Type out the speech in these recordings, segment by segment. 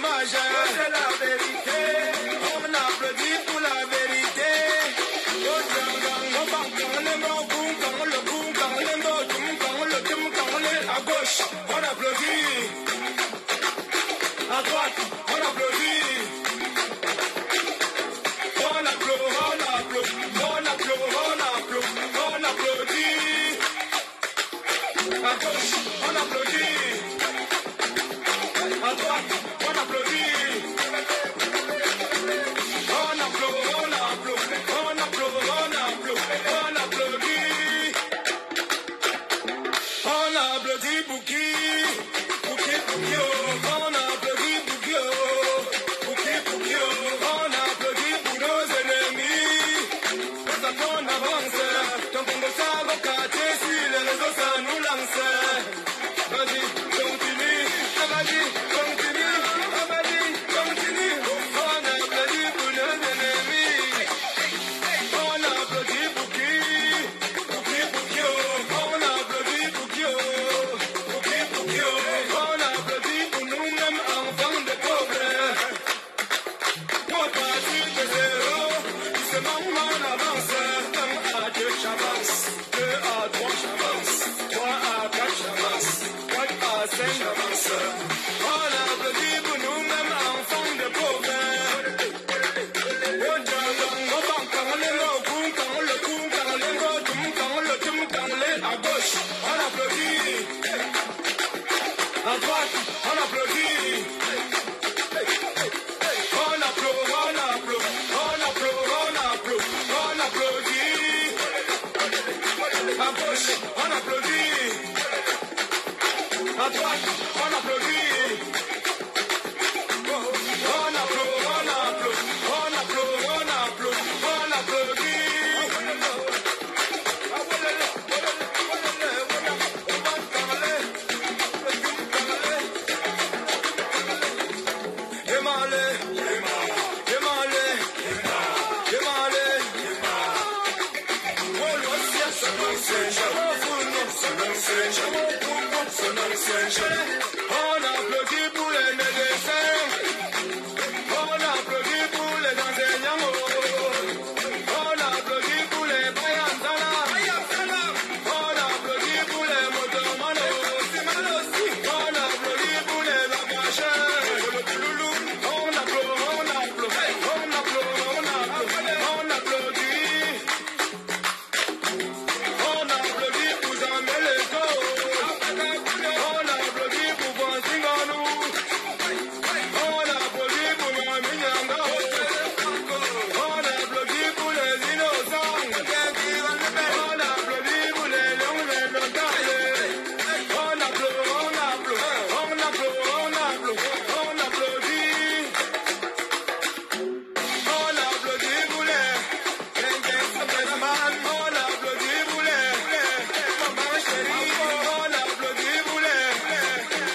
dommage. C'est la vérité. On applaudit pour la vérité. À gauche, on applaudit. À droite, on applaudit. On applaudit, on applaudit, on applaudit, on applaudit. À gauche, on applaudit. À droite, on applaudit. On applaudit, on applaudit, on applaudit, on applaudit. On applaudit pour qui? Pour qui, pour qui, oh. On applaudit pour qui, oh. Pour qui, pour qui, oh. On applaudit pour nos ennemis. Pour ça qu'on avance. Tant qu'on veut ça, va cacher sur les réseaux, ça nous lance. Vas-y, continue. Vas-y, continue. Vas-y, continue. On applaudit pour nos ennemis. On applaudit pour qui? Pour qui, pour qui, oh. On applaudit pour qui, oh. Pour qui, pour qui, oh. On applaudit pour nous-mêmes, enfants de pauvres. Moi, parti de zéro, doucement on avance. 1 à 2, j'avance. 2 à 3, j'avance. 3 à 4, j'avance. 4 à 5, j'avance. On applaudit pour nous-mêmes, enfants de pauvres. À gauche, on applaudit. À droite, on applaudit. On applaudit, on applaudit, on applaudit, on applaudit. À gauche, on applaudit. À droite, on applaudit. On applaudit, on applaudit, on applaudit, on applaudit. On applaudit pour les médecins. On applaudit pour les enseignants. On applaudit pour les payansana. On applaudit pour les motomanos. On applaudit pour les agacheurs. On applaudit, on applaudit, on applaudit, on applaudit. On applaudit pour Jean-Mel Legault. On applaudit pour Bonsinganou. On applaudit pour Mami Nyanga. On applaudit pour les innocents. On applaudit pour les lions et les tangles. On applaudit, on applaudit, on applaudit, on applaudit, on applaudit. On applaudit pour les gangsters. On applaudit pour les mamans chéries. On applaudit pour les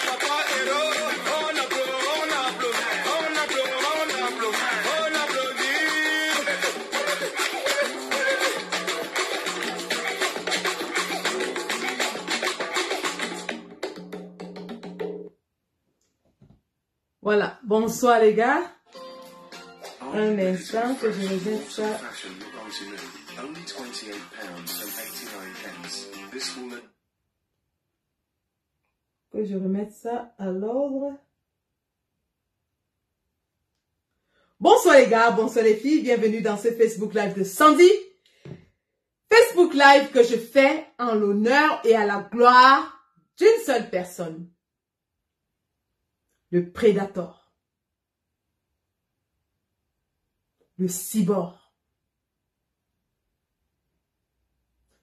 papas héros. On applaudit, on applaudit, on applaudit, on applaudit. Voilà, bonsoir les gars. Un instant que je rejette ça. Que je remette ça à l'ordre. Bonsoir les gars, bonsoir les filles, bienvenue dans ce Facebook Live de Sandy. Facebook Live que je fais en l'honneur et à la gloire d'une seule personne. Le Predator. Le Cyborg.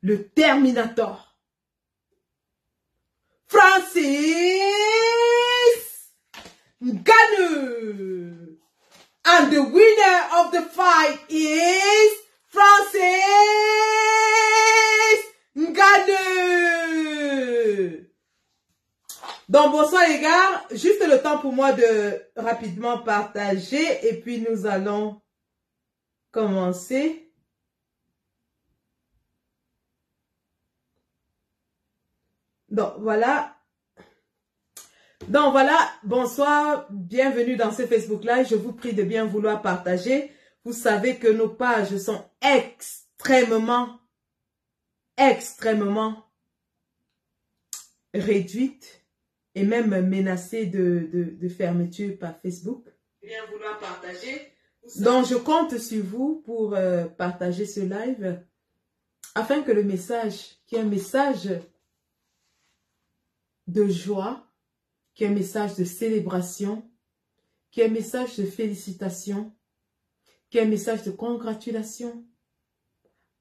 Le Terminator. Francis Ngannou. And the winner of the fight is Francis Ngannou. Donc bonsoir les gars, juste le temps pour moi de rapidement partager et puis nous allons commencer. Donc voilà. Donc voilà, bonsoir, bienvenue dans ce Facebook Live. Je vous prie de bien vouloir partager. Vous savez que nos pages sont extrêmement réduites et même menacées de fermeture par Facebook. Bien vouloir partager. Donc je compte sur vous pour partager ce live afin que le message, qui est un message de joie, qui est un message de célébration, qui est un message de félicitations, qui est un message de congratulation,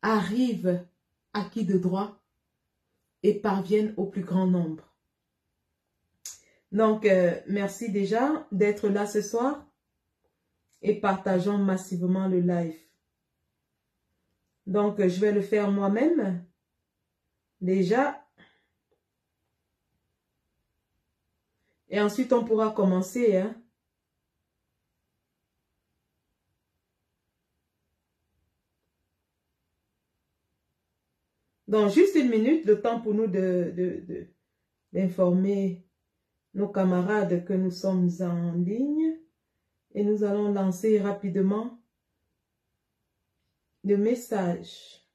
arrive à qui de droit et parvienne au plus grand nombre. Donc, merci déjà d'être là ce soir et partageons massivement le live. Donc, je vais le faire moi-même. Déjà. Et ensuite, on pourra commencer. Hein. Donc, juste une minute, le temps pour nous d'informer nos camarades que nous sommes en ligne. Et nous allons lancer rapidement le message.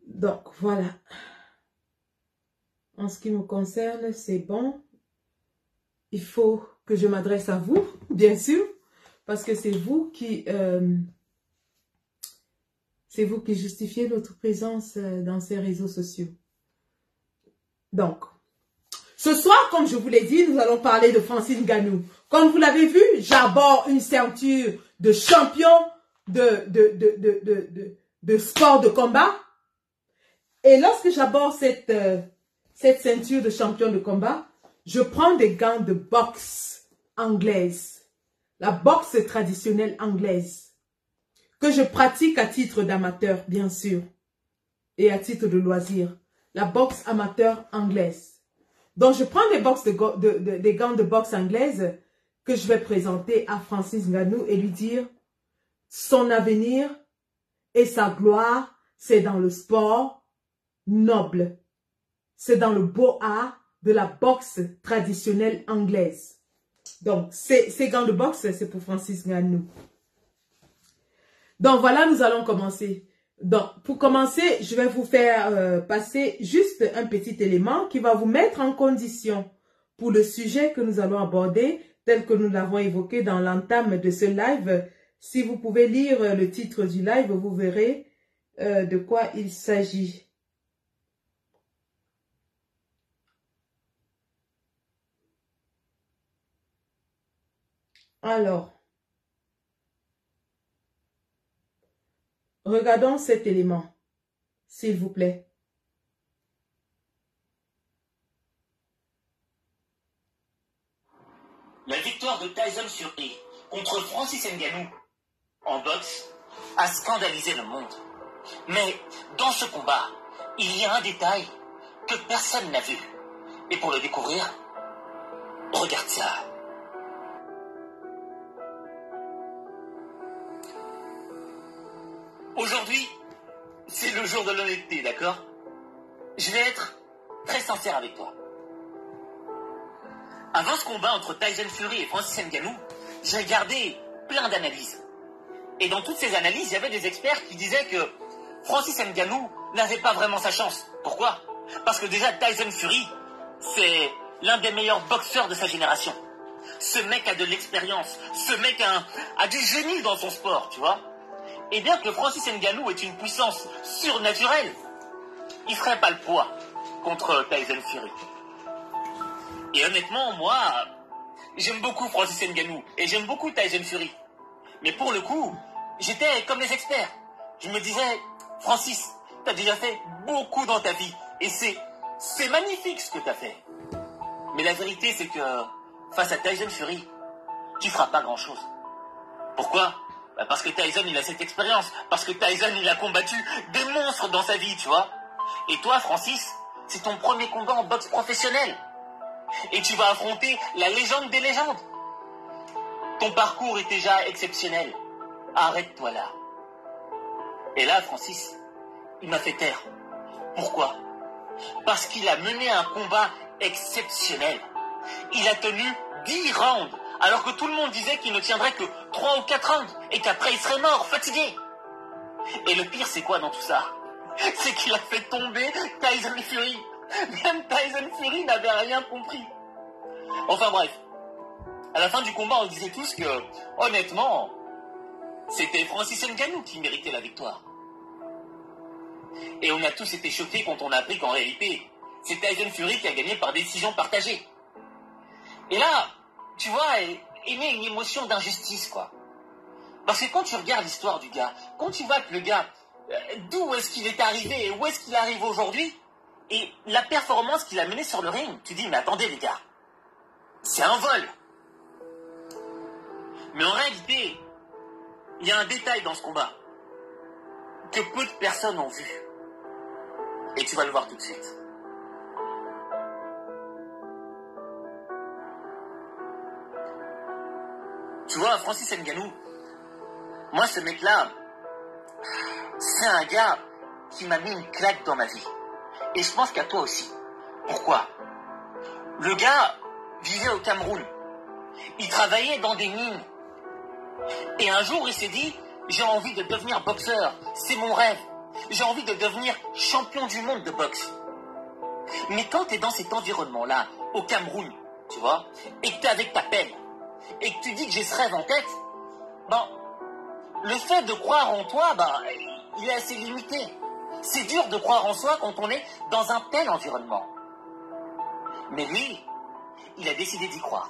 Donc, voilà. En ce qui me concerne, c'est bon. Il faut que je m'adresse à vous, bien sûr, parce que c'est vous qui justifiez notre présence dans ces réseaux sociaux. Donc, ce soir, comme je vous l'ai dit, nous allons parler de Francis Ngannou. Comme vous l'avez vu, j'aborde une ceinture de champion de sport de combat. Et lorsque j'aborde cette ceinture de champion de combat, je prends des gants de boxe anglaise, la boxe traditionnelle anglaise, que je pratique à titre d'amateur, bien sûr, et à titre de loisir, la boxe amateur anglaise. Donc, je prends des gants de boxe anglaise que je vais présenter à Francis Ngannou et lui dire son avenir et sa gloire, c'est dans le sport noble. C'est dans le beau art de la boxe traditionnelle anglaise. Donc, ces gants de boxe, c'est pour Francis Ngannou. Donc, voilà, nous allons commencer. Donc, pour commencer, je vais vous faire passer juste un petit élément qui va vous mettre en condition pour le sujet que nous allons aborder, tel que nous l'avons évoqué dans l'entame de ce live. Si vous pouvez lire le titre du live, vous verrez de quoi il s'agit. Alors, regardons cet élément, s'il vous plaît. La victoire de Tyson Fury contre Francis Ngannou en boxe a scandalisé le monde. Mais dans ce combat, il y a un détail que personne n'a vu. Et pour le découvrir, regarde ça. Aujourd'hui, c'est le jour de l'honnêteté, d'accord? Je vais être très sincère avec toi. Avant ce combat entre Tyson Fury et Francis Ngannou, j'ai regardé plein d'analyses. Et dans toutes ces analyses, il y avait des experts qui disaient que Francis Ngannou n'avait pas vraiment sa chance. Pourquoi? Parce que déjà Tyson Fury, c'est l'un des meilleurs boxeurs de sa génération. Ce mec a de l'expérience, ce mec a du génie dans son sport, tu vois. Et bien que Francis Ngannou est une puissance surnaturelle, il ne ferait pas le poids contre Tyson Fury. Et honnêtement, moi, j'aime beaucoup Francis Ngannou et j'aime beaucoup Tyson Fury. Mais pour le coup, j'étais comme les experts. Je me disais, Francis, tu as déjà fait beaucoup dans ta vie et c'est magnifique ce que tu as fait. Mais la vérité, c'est que face à Tyson Fury, tu feras pas grand-chose. Pourquoi? Parce que Tyson, il a cette expérience. Parce que Tyson, il a combattu des monstres dans sa vie, tu vois. Et toi, Francis, c'est ton premier combat en boxe professionnel. Et tu vas affronter la légende des légendes. Ton parcours est déjà exceptionnel. Arrête-toi là. Et là, Francis, il m'a fait taire. Pourquoi? Parce qu'il a mené un combat exceptionnel. Il a tenu 10 rounds, alors que tout le monde disait qu'il ne tiendrait que 3 ou 4 rounds, et qu'après il serait mort, fatigué. Et le pire, c'est quoi dans tout ça? C'est qu'il a fait tomber Tyson Fury. Même Tyson Fury n'avait rien compris. Enfin bref, à la fin du combat, on disait tous que, honnêtement, c'était Francis Ngannou qui méritait la victoire. Et on a tous été choqués quand on a appris qu'en réalité, c'est Tyson Fury qui a gagné par décision partagée. Et là, tu vois, il y a une émotion d'injustice, quoi. Parce que quand tu regardes l'histoire du gars, quand tu vois que le gars, d'où est-ce qu'il est arrivé et où est-ce qu'il arrive aujourd'hui, et la performance qu'il a menée sur le ring, tu dis, mais attendez les gars, c'est un vol. Mais en réalité, il y a un détail dans ce combat que peu de personnes ont vu. Et tu vas le voir tout de suite. Tu vois, Francis Ngannou, moi ce mec-là, c'est un gars qui m'a mis une claque dans ma vie. Et je pense qu'à toi aussi. Pourquoi? Le gars vivait au Cameroun. Il travaillait dans des mines. Et un jour, il s'est dit, j'ai envie de devenir boxeur. C'est mon rêve. J'ai envie de devenir champion du monde de boxe. Mais quand tu es dans cet environnement-là, au Cameroun, tu vois, et que tu es avec ta pelle, et que tu dis que j'ai ce rêve en tête, ben, le fait de croire en toi, ben, il est assez limité. C'est dur de croire en soi quand on est dans un tel environnement. Mais lui, il a décidé d'y croire.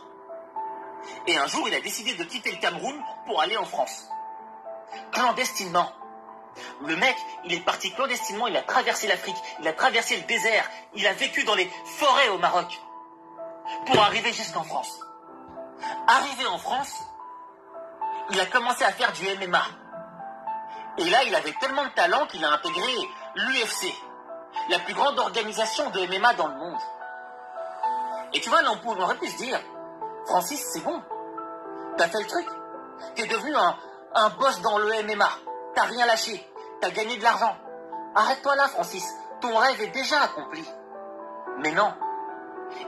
Et un jour, il a décidé de quitter le Cameroun pour aller en France. Clandestinement. Le mec, il est parti clandestinement, il a traversé l'Afrique, il a traversé le désert, il a vécu dans les forêts au Maroc pour arriver jusqu'en France. Arrivé en France, il a commencé à faire du MMA. Et là, il avait tellement de talent qu'il a intégré l'UFC, la plus grande organisation de MMA dans le monde. Et tu vois, là, on aurait pu se dire, Francis, c'est bon, t'as fait le truc, t'es devenu un boss dans le MMA, t'as rien lâché, t'as gagné de l'argent. Arrête-toi là, Francis, ton rêve est déjà accompli. Mais non,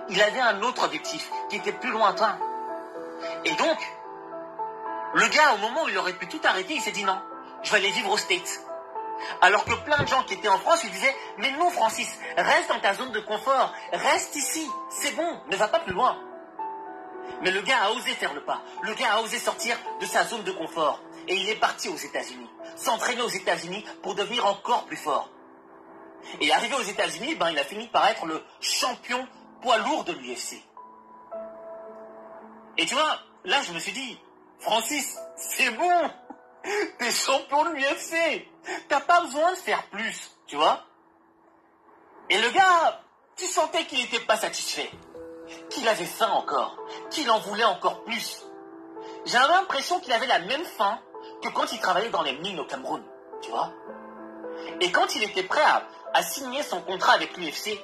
il avait un autre objectif qui était plus lointain. Et donc, le gars, au moment où il aurait pu tout arrêter, il s'est dit non, je vais aller vivre aux States. Alors que plein de gens qui étaient en France lui disaient, mais non Francis, reste dans ta zone de confort, reste ici, c'est bon, ne va pas plus loin. Mais le gars a osé faire le pas, le gars a osé sortir de sa zone de confort. Et il est parti aux États-Unis, s'entraîner aux États-Unis pour devenir encore plus fort. Et arrivé aux États-Unis, ben, il a fini par être le champion poids lourd de l'UFC. Et tu vois, là je me suis dit, Francis, c'est bon, t'es champion de l'UFC, t'as pas besoin de faire plus, tu vois. Et le gars, tu sentais qu'il n'était pas satisfait, qu'il avait faim encore, qu'il en voulait encore plus. J'avais l'impression qu'il avait la même faim que quand il travaillait dans les mines au Cameroun, tu vois. Et quand il était prêt à signer son contrat avec l'UFC,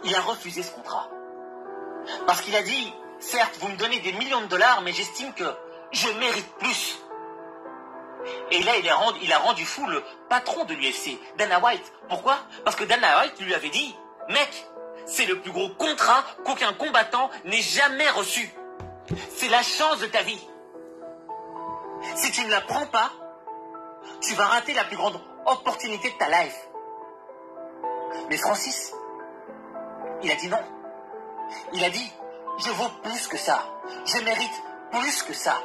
il a refusé ce contrat. Parce qu'il a dit, certes, vous me donnez des millions de dollars, mais j'estime que je mérite plus. Et là, il a rendu fou le patron de l'UFC, Dana White. Pourquoi? Parce que Dana White lui avait dit, mec, c'est le plus gros contrat qu'aucun combattant n'ait jamais reçu. C'est la chance de ta vie. Si tu ne la prends pas, tu vas rater la plus grande opportunité de ta life. Mais Francis, il a dit non. Il a dit, je vaux plus que ça. Je mérite plus que ça.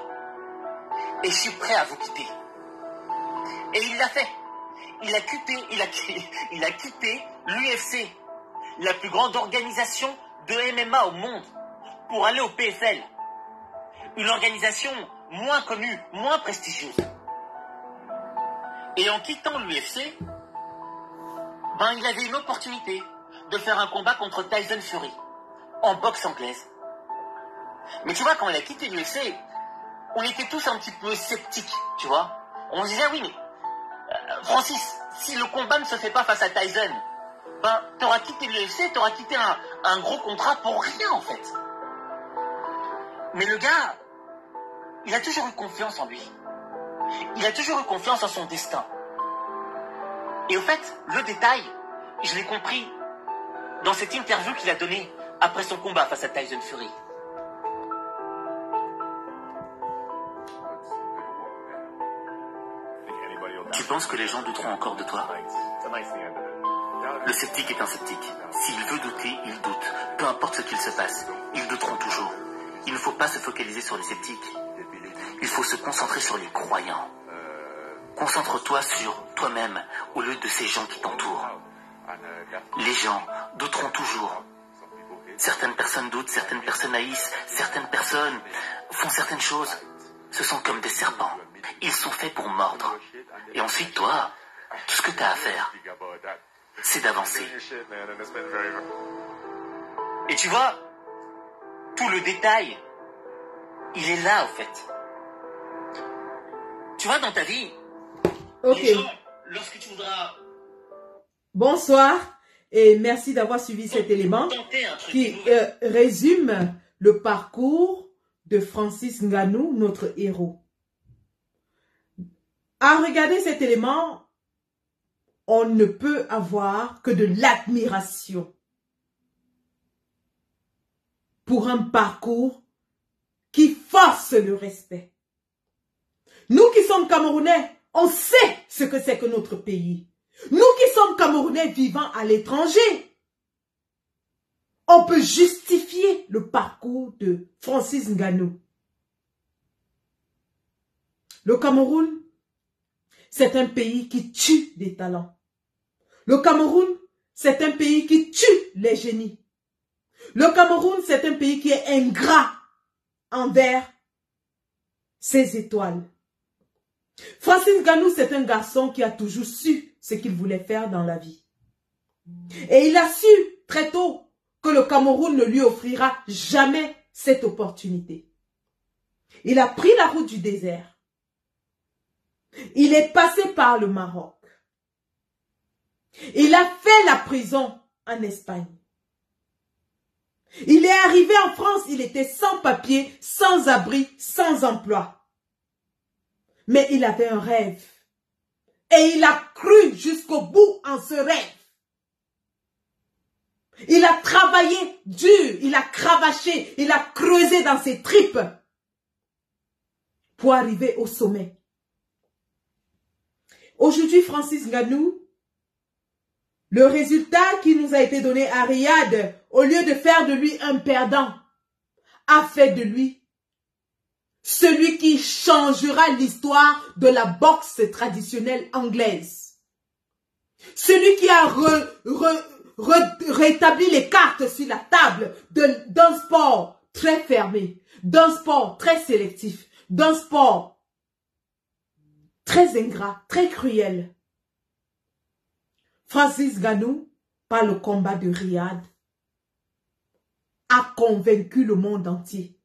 Et je suis prêt à vous quitter. Et il l'a fait. Il a quitté l'UFC, la plus grande organisation de MMA au monde, pour aller au PFL. Une organisation moins connue, moins prestigieuse. Et en quittant l'UFC, ben, il avait une opportunité de faire un combat contre Tyson Fury, en boxe anglaise. Mais tu vois, quand il a quitté l'UFC, on était tous un petit peu sceptiques, tu vois. On se disait, oui, mais Francis, si le combat ne se fait pas face à Tyson, ben, t'auras quitté l'UFC, t'auras quitté un gros contrat pour rien, en fait. Mais le gars, il a toujours eu confiance en lui. Il a toujours eu confiance en son destin. Et au fait, le détail, je l'ai compris dans cette interview qu'il a donnée après son combat face à Tyson Fury. Tu penses que les gens douteront encore de toi? Le sceptique est un sceptique. S'il veut douter, il doute. Peu importe ce qu'il se passe, ils douteront toujours. Il ne faut pas se focaliser sur les sceptiques. Il faut se concentrer sur les croyants. Concentre-toi sur toi-même au lieu de ces gens qui t'entourent. Les gens douteront toujours. Certaines personnes doutent, certaines personnes haïssent, certaines personnes font certaines choses. Ce sont comme des serpents. Ils sont faits pour mordre. Et ensuite, toi, tout ce que tu as à faire, c'est d'avancer. Et tu vois, tout le détail, il est là, au fait. Tu vois, dans ta vie, Ok. les gens, lorsque tu voudras Bonsoir et merci d'avoir suivi cet élément tenter un truc qui nouveau, résume le parcours de Francis Ngannou, notre héros. À regarder cet élément, on ne peut avoir que de l'admiration pour un parcours qui force le respect. Nous qui sommes Camerounais, on sait ce que c'est que notre pays. Nous qui sommes Camerounais vivant à l'étranger, on peut justifier le parcours de Francis Ngannou. Le Cameroun, c'est un pays qui tue des talents. Le Cameroun, c'est un pays qui tue les génies. Le Cameroun, c'est un pays qui est ingrat envers ses étoiles. Francis Ngannou, c'est un garçon qui a toujours su ce qu'il voulait faire dans la vie. Et il a su très tôt que le Cameroun ne lui offrira jamais cette opportunité. Il a pris la route du désert. Il est passé par le Maroc. Il a fait la prison en Espagne. Il est arrivé en France, il était sans papier, sans abri, sans emploi. Mais il avait un rêve. Et il a cru jusqu'au bout en ce rêve. Il a travaillé dur, il a cravaché, il a creusé dans ses tripes pour arriver au sommet. Aujourd'hui, Francis Ngannou, le résultat qui nous a été donné à Riyad, au lieu de faire de lui un perdant, a fait de lui celui qui changera l'histoire de la boxe traditionnelle anglaise. Celui qui a rétabli les cartes sur la table d'un sport très fermé, d'un sport très sélectif, d'un sport très ingrat, très cruel. Francis Ngannou, par le combat de Riyad, a convaincu le monde entier.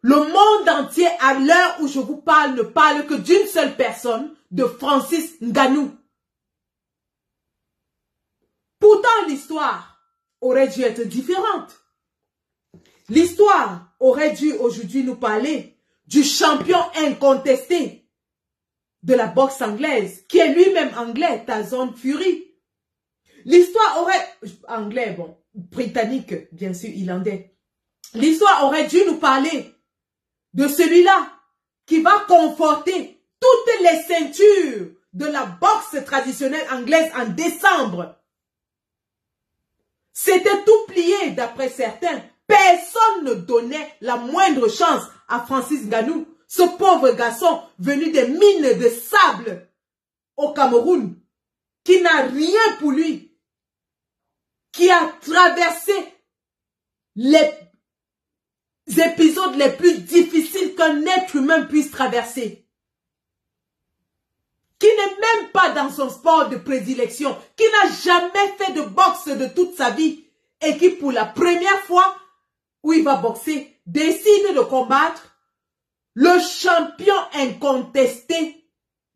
Le monde entier, à l'heure où je vous parle, ne parle que d'une seule personne, de Francis Ngannou. Pourtant, l'histoire aurait dû être différente. L'histoire aurait dû aujourd'hui nous parler du champion incontesté de la boxe anglaise, qui est lui-même anglais, Tyson Fury. L'histoire aurait... Anglais, bon, britannique, bien sûr, irlandais. L'histoire aurait dû nous parler de celui-là qui va conforter toutes les ceintures de la boxe traditionnelle anglaise en décembre. C'était tout plié d'après certains. Personne ne donnait la moindre chance à Francis Ngannou, ce pauvre garçon venu des mines de sable au Cameroun, qui n'a rien pour lui, qui a traversé les épisodes les plus difficiles qu'un être humain puisse traverser, qui n'est même pas dans son sport de prédilection, qui n'a jamais fait de boxe de toute sa vie et qui pour la première fois où il va boxer décide de combattre le champion incontesté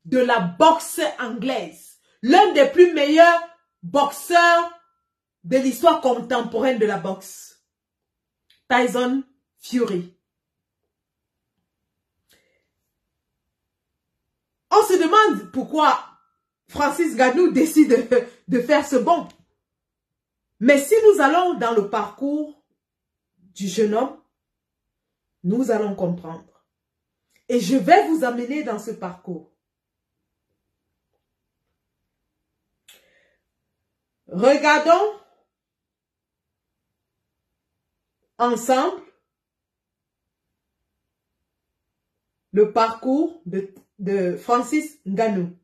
de la boxe anglaise, l'un des plus meilleurs boxeurs de l'histoire contemporaine de la boxe, Tyson Fury. On se demande pourquoi Francis Ngannou décide de faire ce bond. Mais si nous allons dans le parcours du jeune homme, nous allons comprendre. Et je vais vous amener dans ce parcours. Regardons ensemble le parcours de Francis Ngannou.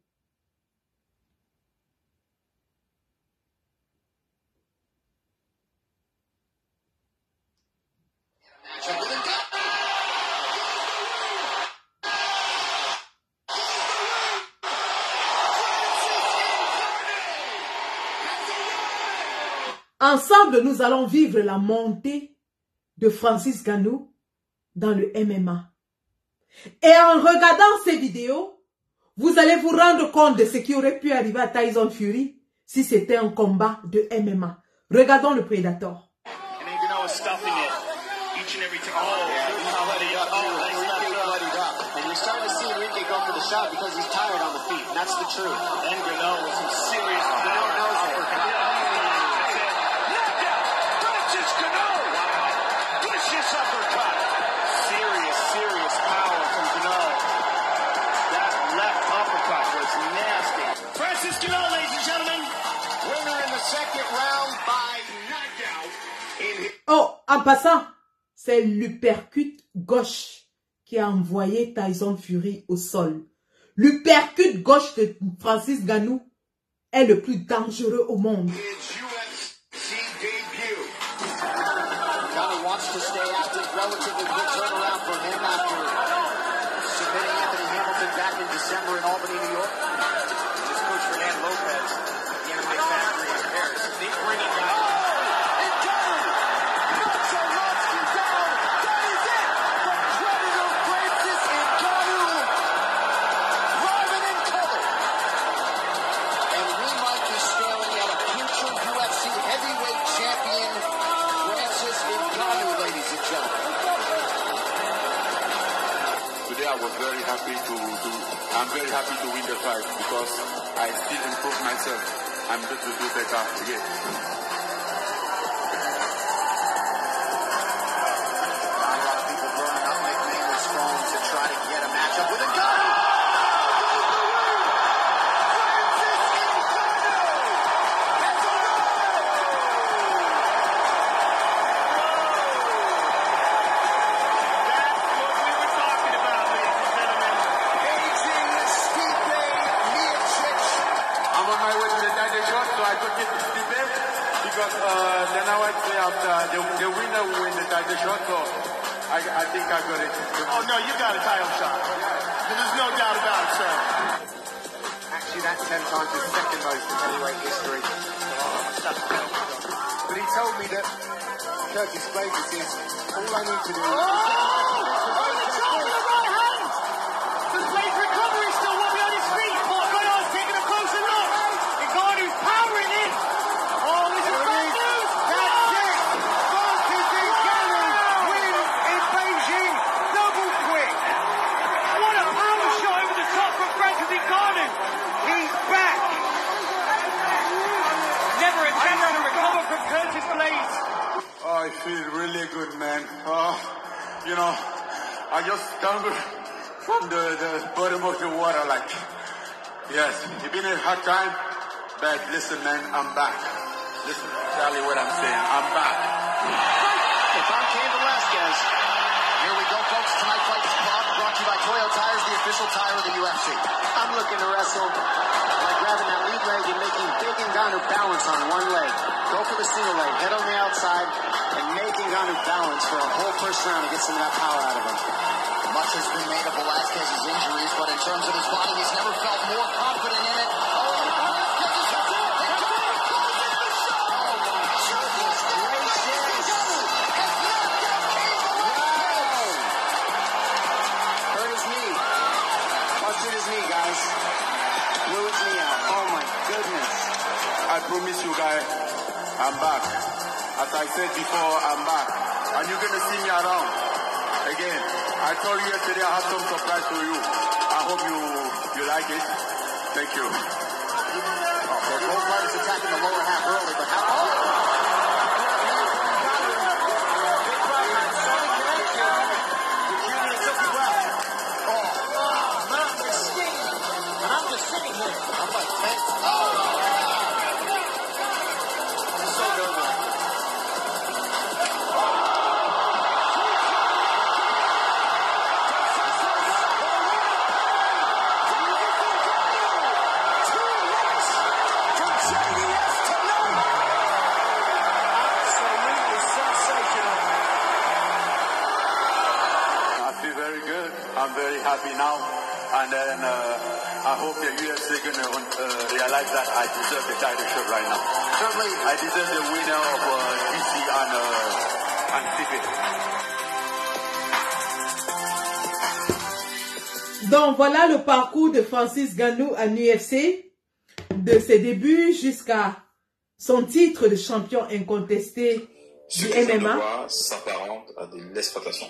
Ensemble, nous allons vivre la montée de Francis Ngannou dans le MMA. Et en regardant ces vidéos, vous allez vous rendre compte de ce qui aurait pu arriver à Tyson Fury si c'était un combat de MMA. Regardons le Predator. Oh, en passant, c'est l'uppercut gauche qui a envoyé Tyson Fury au sol. L'uppercut gauche de Francis Ngannou est le plus dangereux au monde. I'm very happy to win the fight because I still improve myself. I'm going to do better again. A lot of people burning up like Mayweather's phone to try to get a matchup with a gun. The winner will win the title shot, so I think I got it. Oh no, you got a title shot. There's no doubt about it, sir. Actually, that's 10 times the second most in heavyweight history. But he told me that Curtis Blades is all I need to do. I feel really good, man. You know, I just come from the bottom of the water, like, yes, it's been a hard time, but listen, man, I'm back. Listen, Charlie, what I'm saying, I'm back. If I'm Cain Velasquez, here we go, folks. Tonight Fight is brought to you by Toyo Tires, the official tire of the UFC. I'm looking to wrestle by grabbing that lead leg and making Big Ngannou balance on one leg. Go for the single leg, head on the outside, and make Ngannou balance for a whole first round to get some of that power out of him. Much has been made of Velasquez's injuries, but in terms of his body, he's never felt more confident in it. Hurt his knee. Busted his knee, guys. Blew his knee out. Oh my goodness. I promise you guys, I'm back. As I said before, I'm back. And you're going to see me around. Again, I told you yesterday I have some surprise for you. I hope you You like it? Thank you. Well, both fighters attacking the lower half early, but I'm very happy now, and then I hope the UFC is going to realize that I deserve the title shot right now. Certainly, I deserve the winner of DC and Stipe. Donc voilà le parcours de Francis Ngannou à l'UFC, de ses débuts jusqu'à son titre de champion incontesté du MMA. S'apparente à de l'exploitation.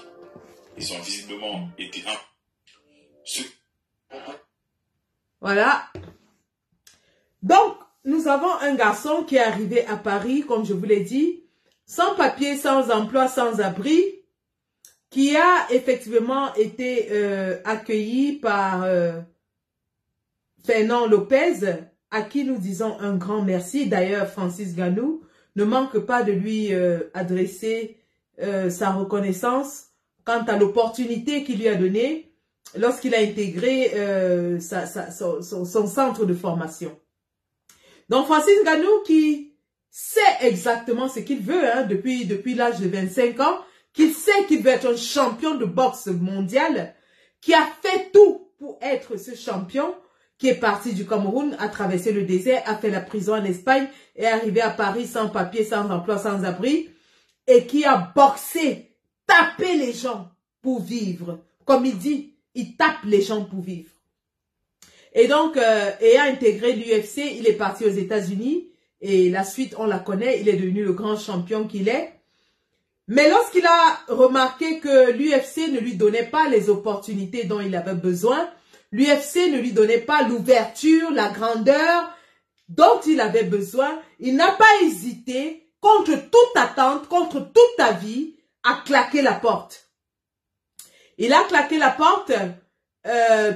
Ils ont visiblement été Voilà. Donc, nous avons un garçon qui est arrivé à Paris, comme je vous l'ai dit, sans papier, sans emploi, sans abri, qui a effectivement été accueilli par Fernand Lopez, à qui nous disons un grand merci. D'ailleurs, Francis Ngannou ne manque pas de lui adresser sa reconnaissance quant à l'opportunité qu'il lui a donnée lorsqu'il a intégré son centre de formation. Donc, Francis Ngannou qui sait exactement ce qu'il veut hein, depuis l'âge de 25 ans, qu'il sait qu'il veut être un champion de boxe mondial, qui a fait tout pour être ce champion, qui est parti du Cameroun, a traversé le désert, a fait la prison en Espagne, est arrivé à Paris sans papier, sans emploi, sans abri, et qui a boxé, tapé les gens pour vivre. Comme il dit, il tape les gens pour vivre. Et donc, ayant intégré l'UFC, il est parti aux États-Unis, et la suite, on la connaît, il est devenu le grand champion qu'il est. Mais lorsqu'il a remarqué que l'UFC ne lui donnait pas les opportunités dont il avait besoin, l'UFC ne lui donnait pas l'ouverture, la grandeur dont il avait besoin, il n'a pas hésité, contre toute attente, contre toute avis, à claquer la porte. Il a claqué la porte,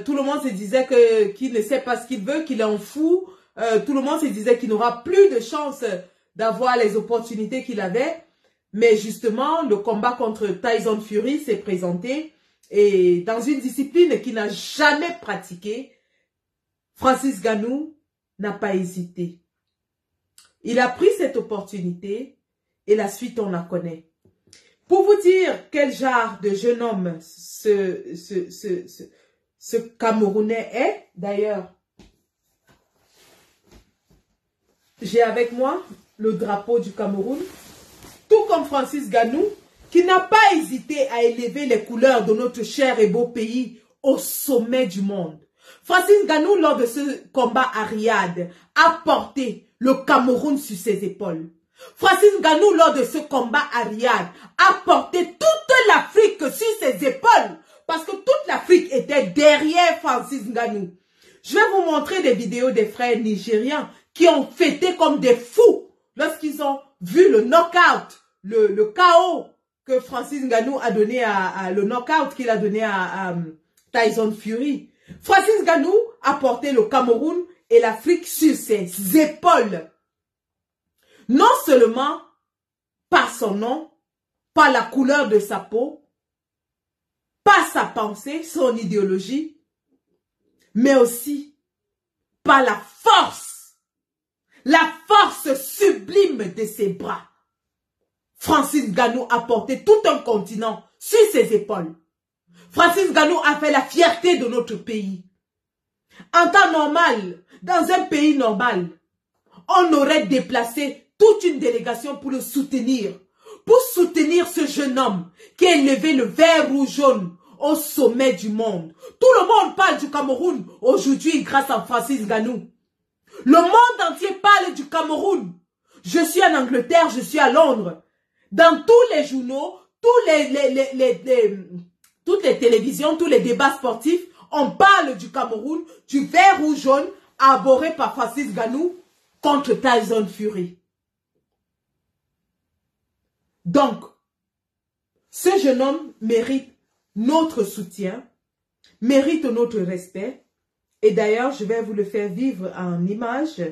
tout le monde se disait qu'il ne sait pas ce qu'il veut, qu'il est en fou, tout le monde se disait qu'il n'aura plus de chance d'avoir les opportunités qu'il avait. Mais justement, le combat contre Tyson Fury s'est présenté et dans une discipline qu'il n'a jamais pratiquée, Francis Ngannou n'a pas hésité. Il a pris cette opportunité et la suite, on la connaît. Pour vous dire quel genre de jeune homme ce Camerounais est, d'ailleurs, j'ai avec moi le drapeau du Cameroun. Tout comme Francis Ngannou, qui n'a pas hésité à élever les couleurs de notre cher et beau pays au sommet du monde. Francis Ngannou, lors de ce combat à Riyad, a porté le Cameroun sur ses épaules. Francis Ngannou, lors de ce combat à Riyad, a porté toute l'Afrique sur ses épaules, parce que toute l'Afrique était derrière Francis Ngannou. Je vais vous montrer des vidéos des frères nigérians qui ont fêté comme des fous lorsqu'ils ont vu le knockout, le KO que Francis Ngannou a donné le knockout qu'il a donné à Tyson Fury. Francis Ngannou a porté le Cameroun et l'Afrique sur ses épaules. Non seulement par son nom, par la couleur de sa peau, par sa pensée, son idéologie, mais aussi par la force sublime de ses bras. Francis Ngannou a porté tout un continent sur ses épaules. Francis Ngannou a fait la fierté de notre pays. En temps normal, dans un pays normal, on aurait déplacé toute une délégation pour le soutenir. Pour soutenir ce jeune homme qui a élevé le vert, rouge, jaune au sommet du monde. Tout le monde parle du Cameroun aujourd'hui grâce à Francis Ngannou. Le monde entier parle du Cameroun. Je suis en Angleterre, je suis à Londres. Dans tous les journaux, toutes les télévisions, tous les débats sportifs, On parle du Cameroun, du vert ou jaune, arboré par Francis Ngannou contre Tyson Fury. Donc, ce jeune homme mérite notre soutien, mérite notre respect. Et d'ailleurs, je vais vous le faire vivre en images.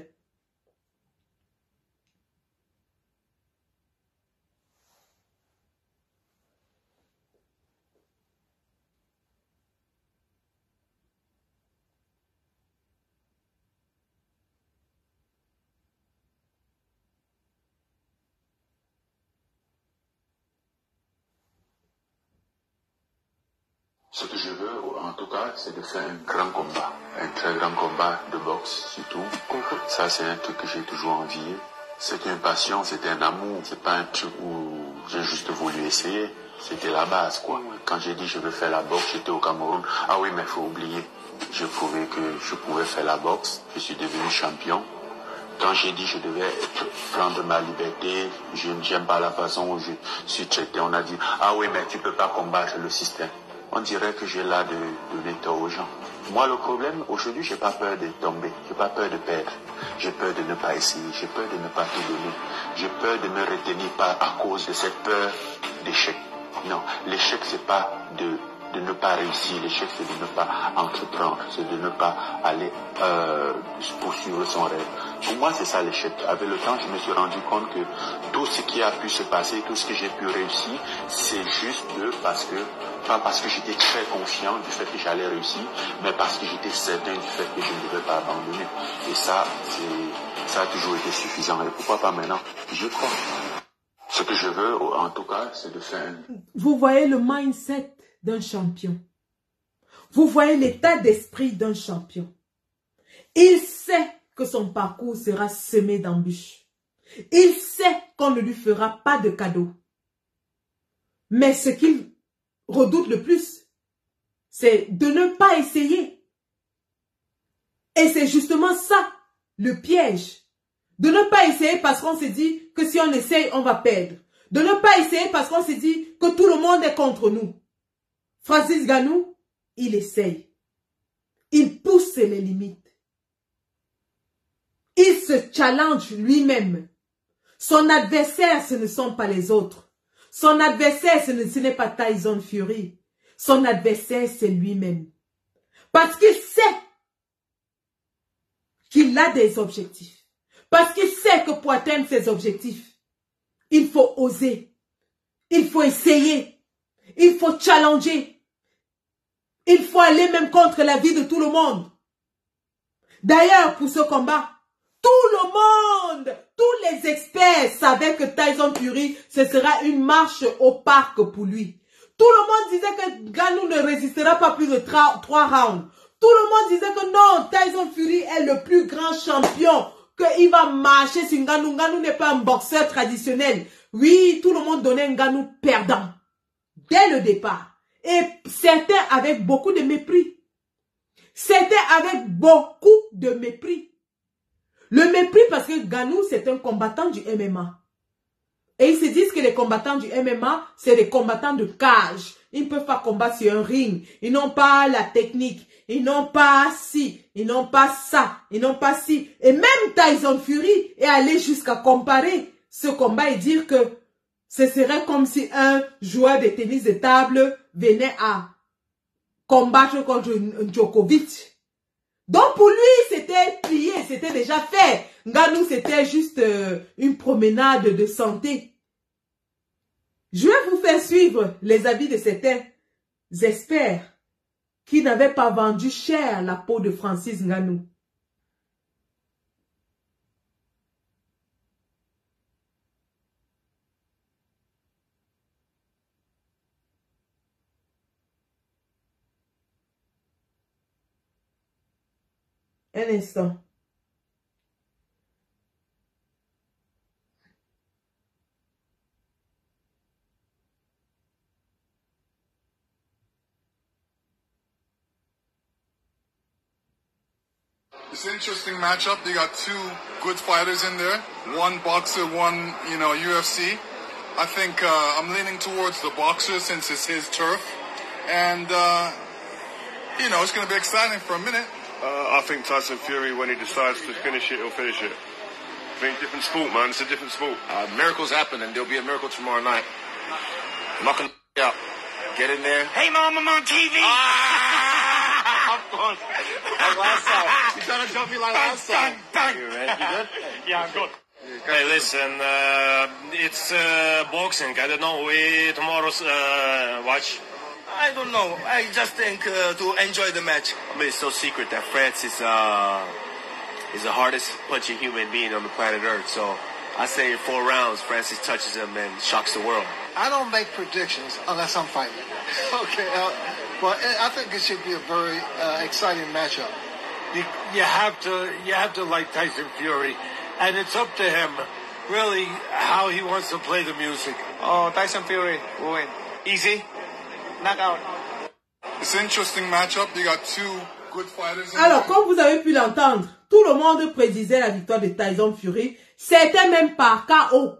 Ce que je veux, en tout cas, c'est de faire un grand combat. Un très grand combat de boxe, surtout. Ça, c'est un truc que j'ai toujours envié. C'est une passion, c'est un amour. C'est pas un truc où j'ai juste voulu essayer. C'était la base, quoi. Quand j'ai dit je veux faire la boxe, j'étais au Cameroun. Ah oui, mais il faut oublier. Je prouvais que je pouvais faire la boxe. Je suis devenu champion. Quand j'ai dit je devais prendre ma liberté, je n'aime pas la façon où je suis traité. On a dit, ah oui, mais tu peux pas combattre le système. On dirait que j'ai là de donner tort aux gens. Moi, le problème, aujourd'hui, j'ai pas peur de tomber. J'ai pas peur de perdre. J'ai peur de ne pas essayer. J'ai peur de ne pas tout donner. J'ai peur de me retenir pas à cause de cette peur d'échec. Non, l'échec, c'est pas de ne pas réussir. L'échec, c'est de ne pas entreprendre. C'est de ne pas aller poursuivre son rêve. Pour moi, c'est ça l'échec. Avec le temps, je me suis rendu compte que tout ce qui a pu se passer, tout ce que j'ai pu réussir, c'est juste pas parce que j'étais très confiant du fait que j'allais réussir, mais parce que j'étais certain du fait que je ne devais pas abandonner. Et ça, ça a toujours été suffisant. Et pourquoi pas maintenant? Je crois. Ce que je veux, en tout cas, c'est de faire... Vous voyez le mindset d'un champion. Vous voyez l'état d'esprit d'un champion. Il sait que son parcours sera semé d'embûches. Il sait qu'on ne lui fera pas de cadeau. Mais ce qu'il redoute le plus, c'est de ne pas essayer. Et c'est justement ça, le piège. De ne pas essayer parce qu'on s'est dit que si on essaye, on va perdre. De ne pas essayer parce qu'on s'est dit que tout le monde est contre nous. Francis Ngannou, il essaye. Il pousse les limites. Il se challenge lui-même. Son adversaire, ce ne sont pas les autres. Son adversaire, ce n'est pas Tyson Fury. Son adversaire, c'est lui-même. Parce qu'il sait qu'il a des objectifs. Parce qu'il sait que pour atteindre ses objectifs, il faut oser. Il faut essayer. Il faut challenger. Il faut aller même contre la vie de tout le monde. D'ailleurs, pour ce combat, tout le monde, tous les experts savaient que Tyson Fury, ce sera une marche au parc pour lui. Tout le monde disait que Ngannou ne résistera pas plus de 3 rounds. Tout le monde disait que non, Tyson Fury est le plus grand champion, qu'il va marcher sur Ngannou. Ngannou n'est pas un boxeur traditionnel. Oui, tout le monde donnait Ngannou perdant, dès le départ. Et certains avec beaucoup de mépris. Certains avec beaucoup de mépris. Le mépris parce que Ngannou, c'est un combattant du MMA. Et ils se disent que les combattants du MMA, c'est des combattants de cage. Ils ne peuvent pas combattre sur un ring. Ils n'ont pas la technique. Ils n'ont pas ci. Ils n'ont pas ça. Ils n'ont pas ci. Et même Tyson Fury est allé jusqu'à comparer ce combat et dire que ce serait comme si un joueur de tennis de table venait à combattre contre Djokovic. Donc pour lui, c'était plié, c'était déjà fait. Ngannou, c'était juste une promenade de santé. Je vais vous faire suivre les avis de certains experts qui n'avaient pas vendu cher la peau de Francis Ngannou. Un instant. It's an interesting matchup. They got two good fighters in there. One boxer, one, UFC. I think I'm leaning towards the boxer since it's his turf. And you know, it's going to be exciting for a minute. I think Tyson Fury, when he decides to finish it, he'll finish it. I think different sport, man. It's a different sport. Miracles happen, and there'll be a miracle tomorrow night. Knock him out. Get in there. Hey, Mom, I'm on TV. Of course. Like last time. You trying to jump me like last time. You ready? You good? Yeah, I'm good. Hey, listen, it's boxing. I don't know. Tomorrow's watch. I don't know. I just think to enjoy the match. I mean, it's so secret that Francis is the hardest punching human being on the planet Earth. So I say in 4 rounds, Francis touches him and shocks the world. I don't make predictions unless I'm fighting. Okay, but I think it should be a very exciting matchup. You have to like Tyson Fury, and it's up to him, really, how he wants to play the music. Oh, Tyson Fury will win. Easy. Knockout. It's an interesting matchup. You got 2 good fighters. Alors, comme vous avez pu l'entendre, tout le monde prédisait la victoire de Tyson Fury. C'était même par KO.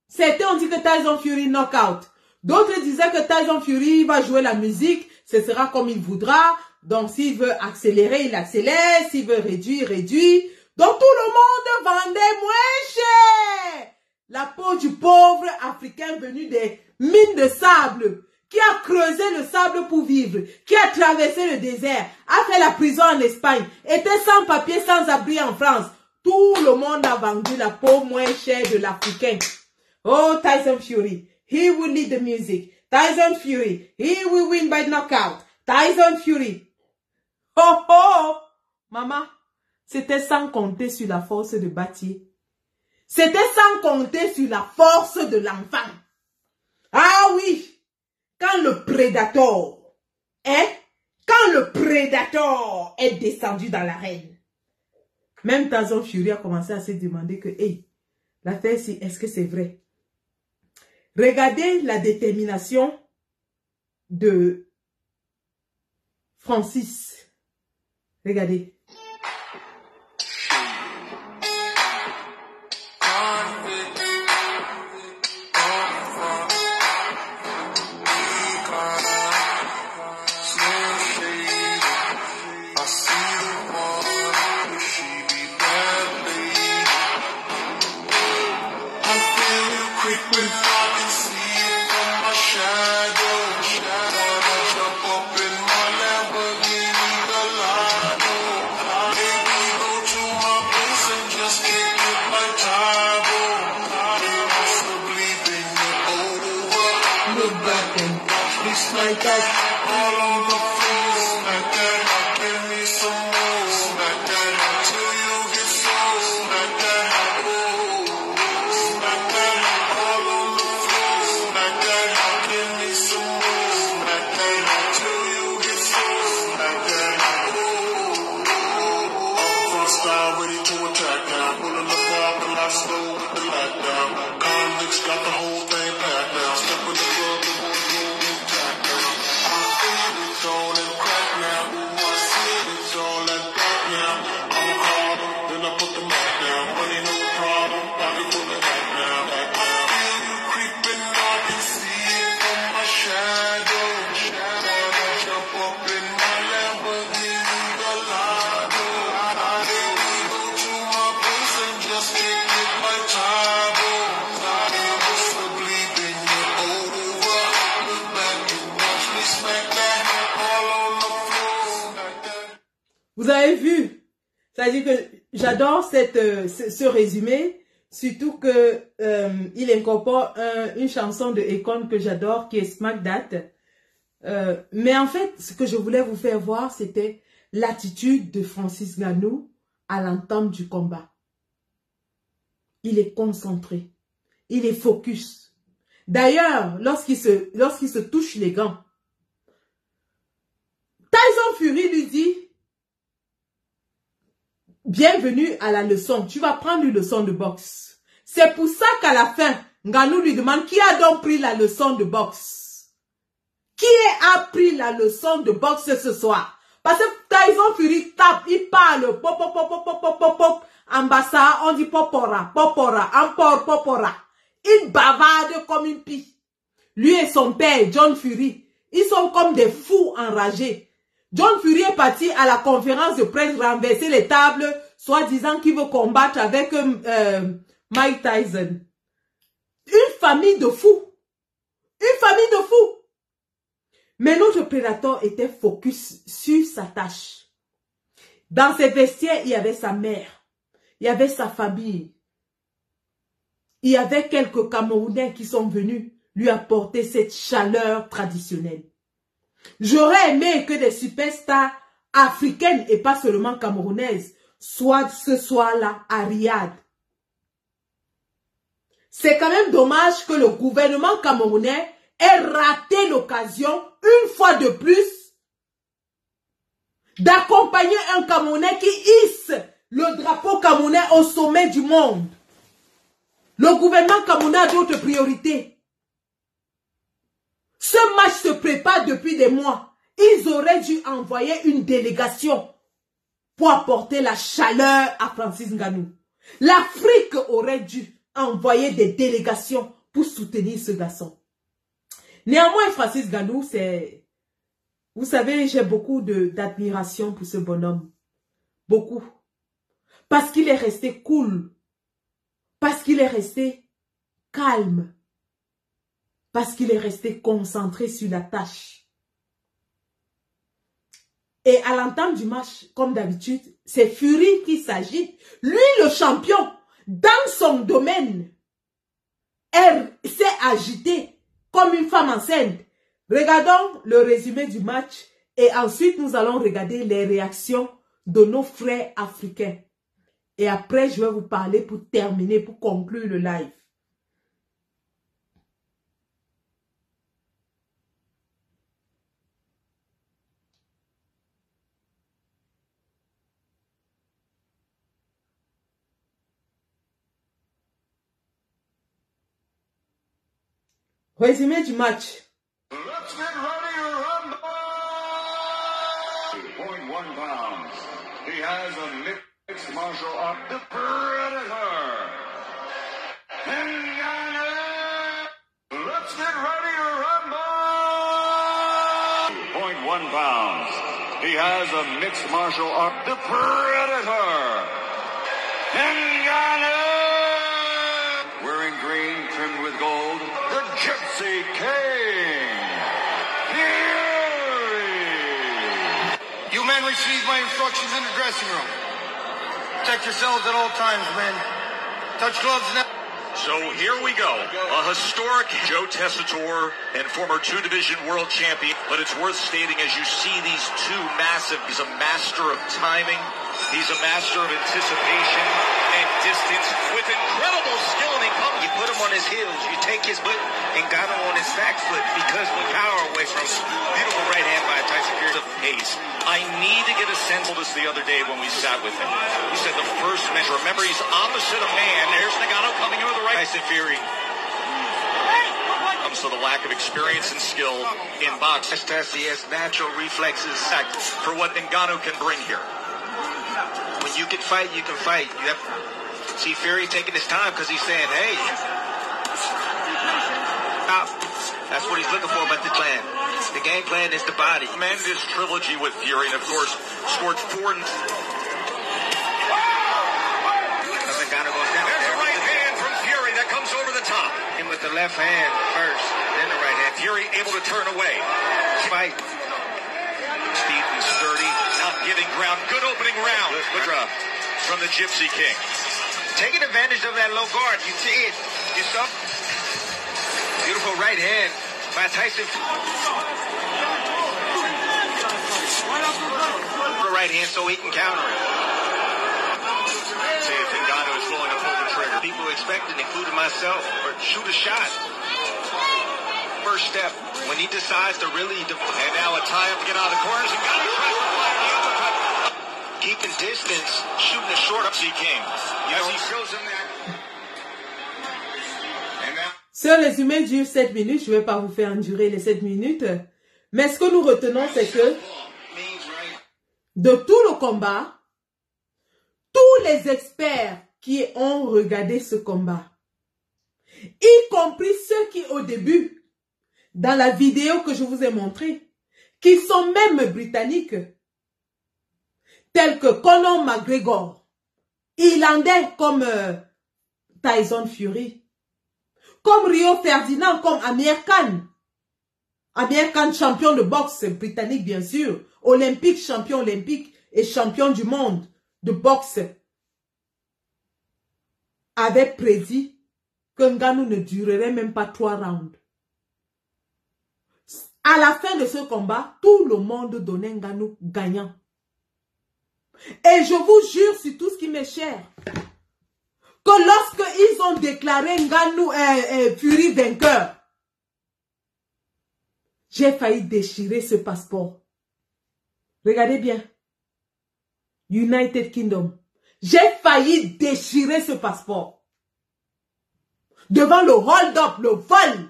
C'était, on dit que Tyson Fury knockout. D'autres disaient que Tyson Fury va jouer la musique, ce sera comme il voudra. Donc, s'il veut accélérer, il accélère. S'il veut réduire, réduit. Donc, tout le monde vendait moins cher. La peau du pauvre Africain venu des mines de sable, qui a creusé le sable pour vivre, qui a traversé le désert, a fait la prison en Espagne, était sans papier, sans abri en France. Tout le monde a vendu la peau moins chère de l'Africain. Oh, Tyson Fury, he will lead the music. Tyson Fury, he will win by knockout. Tyson Fury. Oh, oh, maman, c'était sans compter sur la force de Battier. C'était sans compter sur la force de l'enfant. Ah oui, quand le prédateur, quand le prédateur est descendu dans l'arène, même Tyson Fury a commencé à se demander que, hey, l'affaire, est-ce que c'est vrai? Regardez la détermination de Francis. Regardez. Like that, all on the floor, like that, give me some more, like that, till you get so, like that, like that, all on the floor, like that, give me some more, like that, till you get so, like that, front style ready to attack now, pulling up off the last slow with the lockdown, convicts got the whole thing packed now, step in the club, the boys go intact now. It's all in crack now. I see it's all like that now. I'm a harder, then I put the mat down. Money no problem, body full of that now. I feel you creeping, I can see it from my shadow. Jump up in my Lamborghini Gallardo. Baby, go to my place and just kick it my tabo. Possibly been your over. Look back and watch me smack that. Vous avez vu, c'est-à-dire que j'adore ce résumé, surtout que il incorpore une chanson de Akon que j'adore, qui est Smack That. Mais en fait, ce que je voulais vous faire voir, c'était l'attitude de Francis Ngannou à l'entame du combat. Il est concentré, il est focus. D'ailleurs, lorsqu'il se touche les gants, Tyson Fury lui dit, bienvenue à la leçon, tu vas prendre une leçon de boxe. C'est pour ça qu'à la fin, Ngannou lui demande, qui a donc pris la leçon de boxe? Qui a pris la leçon de boxe ce soir? Parce que Tyson Fury tape, il parle, pop, pop, pop, pop, pop, pop, pop, en bassa, on dit popora, popora, encore popora. Il bavarde comme une pie. Lui et son père, John Fury, ils sont comme des fous enragés. John Fury est parti à la conférence de presse renverser les tables, soi-disant qu'il veut combattre avec Mike Tyson. Une famille de fous. Une famille de fous. Mais notre prédateur était focus sur sa tâche. Dans ses vestiaires, il y avait sa mère. Il y avait sa famille. Il y avait quelques Camerounais qui sont venus lui apporter cette chaleur traditionnelle. J'aurais aimé que des superstars africaines et pas seulement camerounaises soient ce soir-là à Riyad. C'est quand même dommage que le gouvernement camerounais ait raté l'occasion, une fois de plus, d'accompagner un Camerounais qui hisse le drapeau camerounais au sommet du monde. Le gouvernement camerounais a d'autres priorités. Ce match se prépare depuis des mois. Ils auraient dû envoyer une délégation pour apporter la chaleur à Francis Ngannou. L'Afrique aurait dû envoyer des délégations pour soutenir ce garçon. Néanmoins, Francis Ngannou, c'est... Vous savez, j'ai beaucoup d'admiration pour ce bonhomme. Beaucoup. Parce qu'il est resté cool. Parce qu'il est resté calme. Parce qu'il est resté concentré sur la tâche. Et à l'entame du match, comme d'habitude, c'est Fury qui s'agite. Lui, le champion, dans son domaine, elle s'est agitée comme une femme enceinte. Regardons le résumé du match et ensuite nous allons regarder les réactions de nos frères africains. Et après, je vais vous parler pour terminer, pour conclure le live. Résumé du match. Let's get ready to rumble. 2.1 pounds. He has a mixed martial art, the Predator. Let's get ready to rumble. 2.1 pounds. He has a mixed martial art, the Predator. Wearing green, trimmed with gold, the Gypsy King. You men receive my instructions in the dressing room. Protect yourselves at all times, men. Touch gloves now. So here we go. A historic Joe Tessitore and former two-division world champion. But it's worth stating as you see these two massive, he's a master of timing. He's a master of anticipation and distance with incredible skill and income. You put him on his heels, you take his foot and got him on his back foot because with power away from him. Beautiful right hand by Tyson Fury. The pace. I need to get a sense of this the other day when we sat with him. He said the first measure. Remember, he's opposite of man. There's Ngannou coming in with the right. Tyson Fury. Comes to the lack of experience and skill in boxing. He has natural reflexes. For what Ngannou can bring here. When you can fight, you can fight. You have see Fury taking his time because he's saying, hey, that's what he's looking for about the plan. The game plan is the body. Man, this trilogy with Fury, and of course, scored 4. Ngannou goes down. There's a right hand from Fury that comes over the top. And with the left hand first, then the right hand. Fury able to turn away. Fight. Speed and sturdy, not giving ground. Good opening round. From the Gypsy King. Taking advantage of that low guard. You see it. You saw. Beautiful right hand by Tyson. The right hand so he can counter it. See if Ngannou is willing to pull the trigger. People expecting, including myself, or shoot a shot. First step, when he decides to really... And now a tie-up again out of the corners. Ngannou tries to fire the uppercut. Keeping distance, shooting a short up. Gypsy King. As he shows him that. Ce résumé dure 7 minutes. Je ne vais pas vous faire endurer les 7 minutes. Mais ce que nous retenons, c'est que de tout le combat, tous les experts qui ont regardé ce combat, y compris ceux qui, au début, dans la vidéo que je vous ai montrée, qui sont même britanniques, tels que Conor McGregor, Irlandais comme Tyson Fury, comme Rio Ferdinand, comme Amir Khan. Amir Khan, champion de boxe britannique, bien sûr, olympique, champion olympique et champion du monde de boxe, avait prédit que Ngannou ne durerait même pas 3 rounds. À la fin de ce combat, tout le monde donnait Ngannou gagnant. Et je vous jure sur tout ce qui m'est cher, que lorsqu'ils ont déclaré Ngannou Fury vainqueur, j'ai failli déchirer ce passeport. Regardez bien. United Kingdom. J'ai failli déchirer ce passeport. Devant le hold-up, le vol,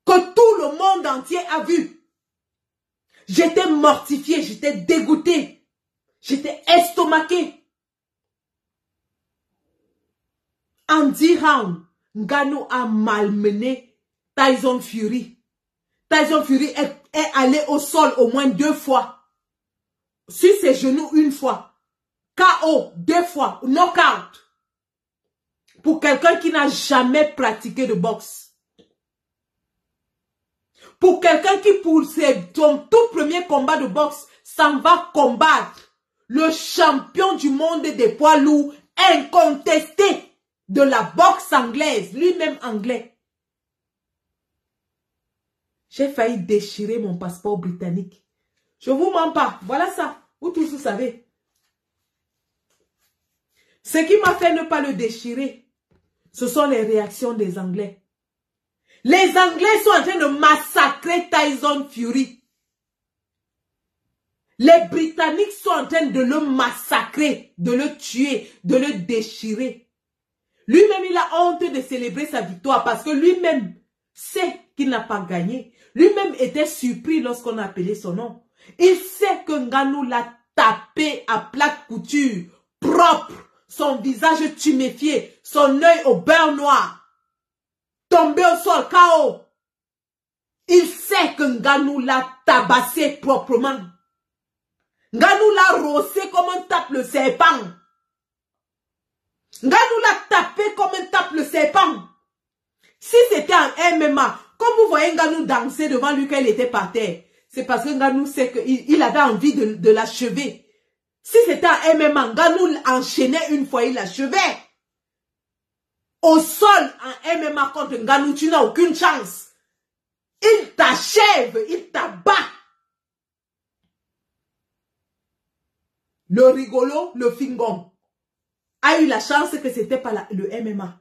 que tout le monde entier a vu. J'étais mortifié, j'étais dégoûté, j'étais estomaqué. En 10 rounds, Ngannou a malmené Tyson Fury. Tyson Fury est allé au sol au moins 2 fois. Sur ses genoux 1 fois. KO 2 fois. Knockout. Pour quelqu'un qui n'a jamais pratiqué de boxe. Pour quelqu'un qui, pour son tout premier combat de boxe, s'en va combattre le champion du monde des poids lourds, incontesté de la boxe anglaise, lui-même anglais. J'ai failli déchirer mon passeport britannique. Je ne vous mens pas. Voilà ça. Vous tous vous savez. Ce qui m'a fait ne pas le déchirer, ce sont les réactions des Anglais. Les Anglais sont en train de massacrer Tyson Fury. Les Britanniques sont en train de le massacrer, de le tuer, de le déchirer. Lui-même, il a honte de célébrer sa victoire parce que lui-même sait qu'il n'a pas gagné. Lui-même était surpris lorsqu'on a appelé son nom. Il sait que Ngannou l'a tapé à plate couture, propre, son visage tuméfié, son œil au beurre noir, tombé au sol, KO. Il sait que Ngannou l'a tabassé proprement. Ngannou l'a rossé comme on tape le serpent. Ngannou l'a tapé comme on tape le serpent. Si c'était en MMA, comme vous voyez Ngannou danser devant lui quand il était par terre, c'est parce que Ngannou sait qu'il avait envie de l'achever. Si c'était en MMA, Ngannou enchaînait 1 fois, il l'achevait. Au sol, en MMA contre Ngannou, tu n'as aucune chance. Il t'achève, il t'abat. Le rigolo, le fingon, a eu la chance que c'était pas le MMA.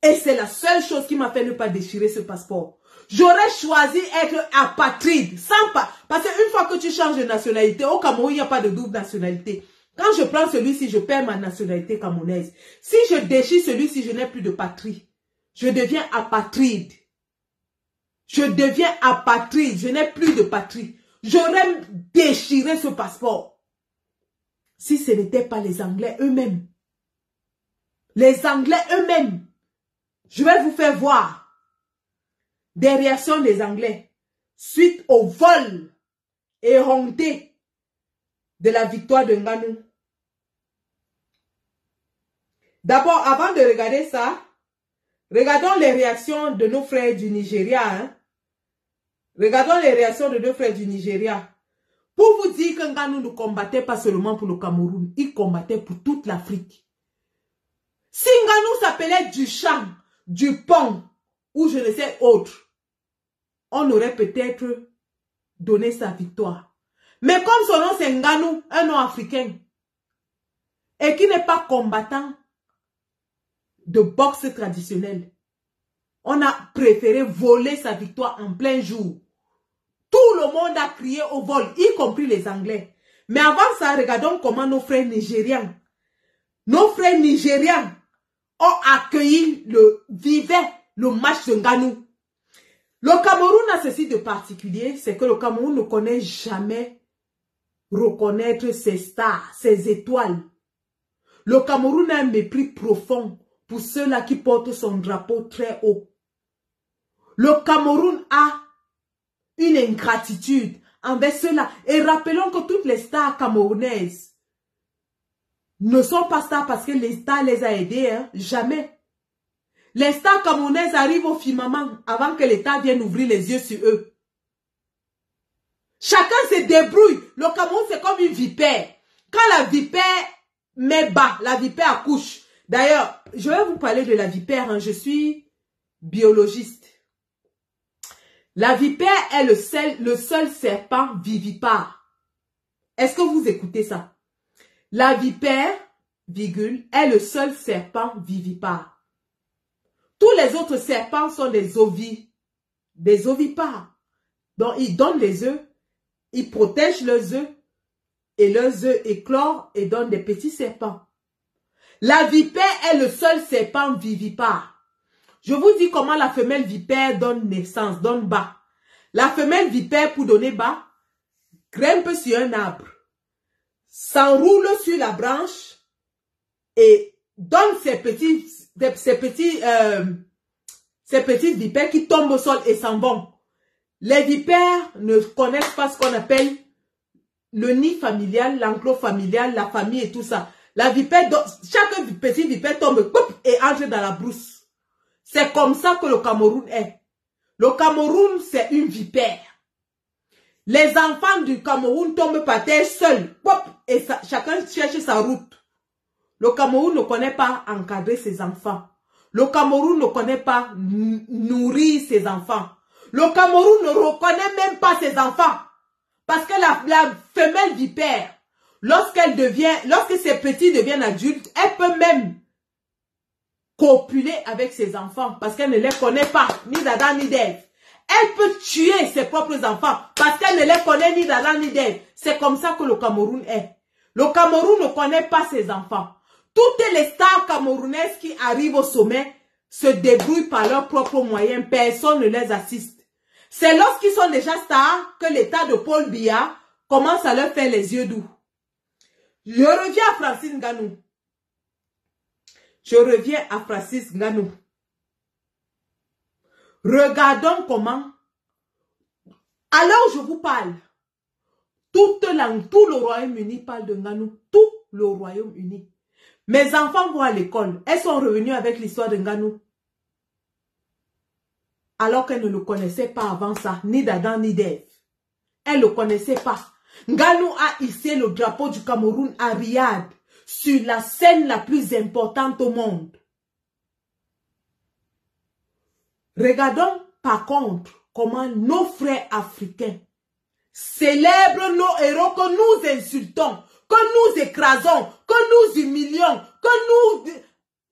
Et c'est la seule chose qui m'a fait ne pas déchirer ce passeport. J'aurais choisi être apatride, sans pas. Parce qu'une fois que tu changes de nationalité, au Cameroun, il n'y a pas de double nationalité. Quand je prends celui-ci, je perds ma nationalité camerounaise. Si je déchire celui-ci, je n'ai plus de patrie. Je deviens apatride. Je deviens apatride, je n'ai plus de patrie. J'aurais déchiré ce passeport. Si ce n'était pas les Anglais eux-mêmes. Les Anglais eux-mêmes. Je vais vous faire voir des réactions des Anglais suite au vol éhonté de la victoire de Ngannou. D'abord, avant de regarder ça, regardons les réactions de nos frères du Nigeria. Hein? Regardons les réactions de nos frères du Nigeria. Pour vous dire que Ngannou ne combattait pas seulement pour le Cameroun, il combattait pour toute l'Afrique. Si Ngannou s'appelait Duchamp, Dupont ou je ne sais autre, on aurait peut-être donné sa victoire. Mais comme son nom c'est Ngannou, un nom africain, et qui n'est pas combattant de boxe traditionnelle, on a préféré voler sa victoire en plein jour. Tout le monde a crié au vol, y compris les Anglais. Mais avant ça, regardons comment nos frères nigérians ont accueilli vivaient le match de Ngannou. Le Cameroun a ceci de particulier, c'est que le Cameroun ne connaît jamais reconnaître ses stars, ses étoiles. Le Cameroun a un mépris profond pour ceux-là qui portent son drapeau très haut. Le Cameroun a une ingratitude envers cela. Et rappelons que toutes les stars camerounaises ne sont pas stars parce que l'État les a aidés. Hein? Jamais. Les stars camerounaises arrivent au firmament avant que l'État vienne ouvrir les yeux sur eux. Chacun se débrouille. Le Cameroun, c'est comme une vipère. Quand la vipère met bas, la vipère accouche. D'ailleurs, je vais vous parler de la vipère. Hein. Je suis biologiste. La vipère est le seul serpent vivipare. Est-ce que vous écoutez ça? La vipère, virgule, est le seul serpent vivipare. Tous les autres serpents sont des ovipares. Donc, ils donnent des œufs, ils protègent leurs œufs, et leurs œufs éclorent et donnent des petits serpents. La vipère est le seul serpent vivipare. Je vous dis comment la femelle vipère donne naissance, donne bas. La femelle vipère, pour donner bas, grimpe sur un arbre, s'enroule sur la branche et donne ses petites vipères qui tombent au sol et s'en vont. Les vipères ne connaissent pas ce qu'on appelle le nid familial, l'enclos familial, la famille et tout ça. La vipère, chaque petit vipère tombe et entre dans la brousse. C'est comme ça que le Cameroun est. Le Cameroun, c'est une vipère. Les enfants du Cameroun tombent par terre seuls. Et chacun cherche sa route. Le Cameroun ne connaît pas encadrer ses enfants. Le Cameroun ne connaît pas nourrir ses enfants. Le Cameroun ne reconnaît même pas ses enfants. Parce que la femelle vipère, lorsque ses petits deviennent adultes, elle peut même copuler avec ses enfants parce qu'elle ne les connaît pas, ni d'Adam ni d'Ève. Elle peut tuer ses propres enfants parce qu'elle ne les connaît ni d'Adam ni d'Ève. C'est comme ça que le Cameroun est. Le Cameroun ne connaît pas ses enfants. Toutes les stars camerounaises qui arrivent au sommet se débrouillent par leurs propres moyens. Personne ne les assiste. C'est lorsqu'ils sont déjà stars que l'état de Paul Biya commence à leur faire les yeux doux. Je reviens à Francis Ngannou. Regardons comment, à l'heure où je vous parle, tout le Royaume-Uni parle de Ngannou. Tout le Royaume-Uni. Mes enfants vont à l'école. Elles sont revenues avec l'histoire de Ngannou. Alors qu'elles ne le connaissaient pas avant ça, ni d'Adam ni d'Ève. Elles ne le connaissaient pas. Ngannou a hissé le drapeau du Cameroun à Riyad, sur la scène la plus importante au monde. Regardons par contre comment nos frères africains célèbrent nos héros que nous insultons, que nous écrasons, que nous humilions, que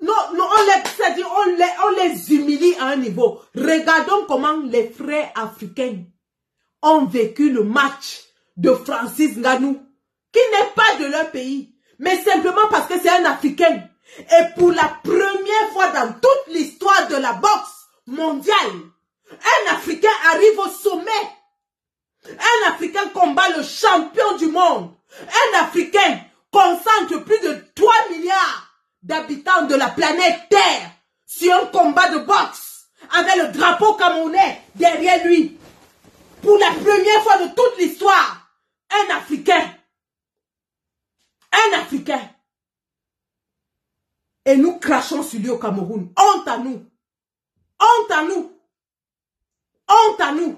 on les humilie à un niveau. Regardons comment les frères africains ont vécu le match de Francis Ngannou, qui n'est pas de leur pays, mais simplement parce que c'est un Africain. Et pour la première fois dans toute l'histoire de la boxe mondiale, un Africain arrive au sommet. Un Africain combat le champion du monde. Un Africain concentre plus de 3 milliards d'habitants de la planète Terre sur un combat de boxe avec le drapeau camerounais derrière lui. Pour la première fois de toute l'histoire, un Africain. Un Africain. Et nous crachons sur lui au Cameroun. Honte à nous. Honte à nous. Honte à nous.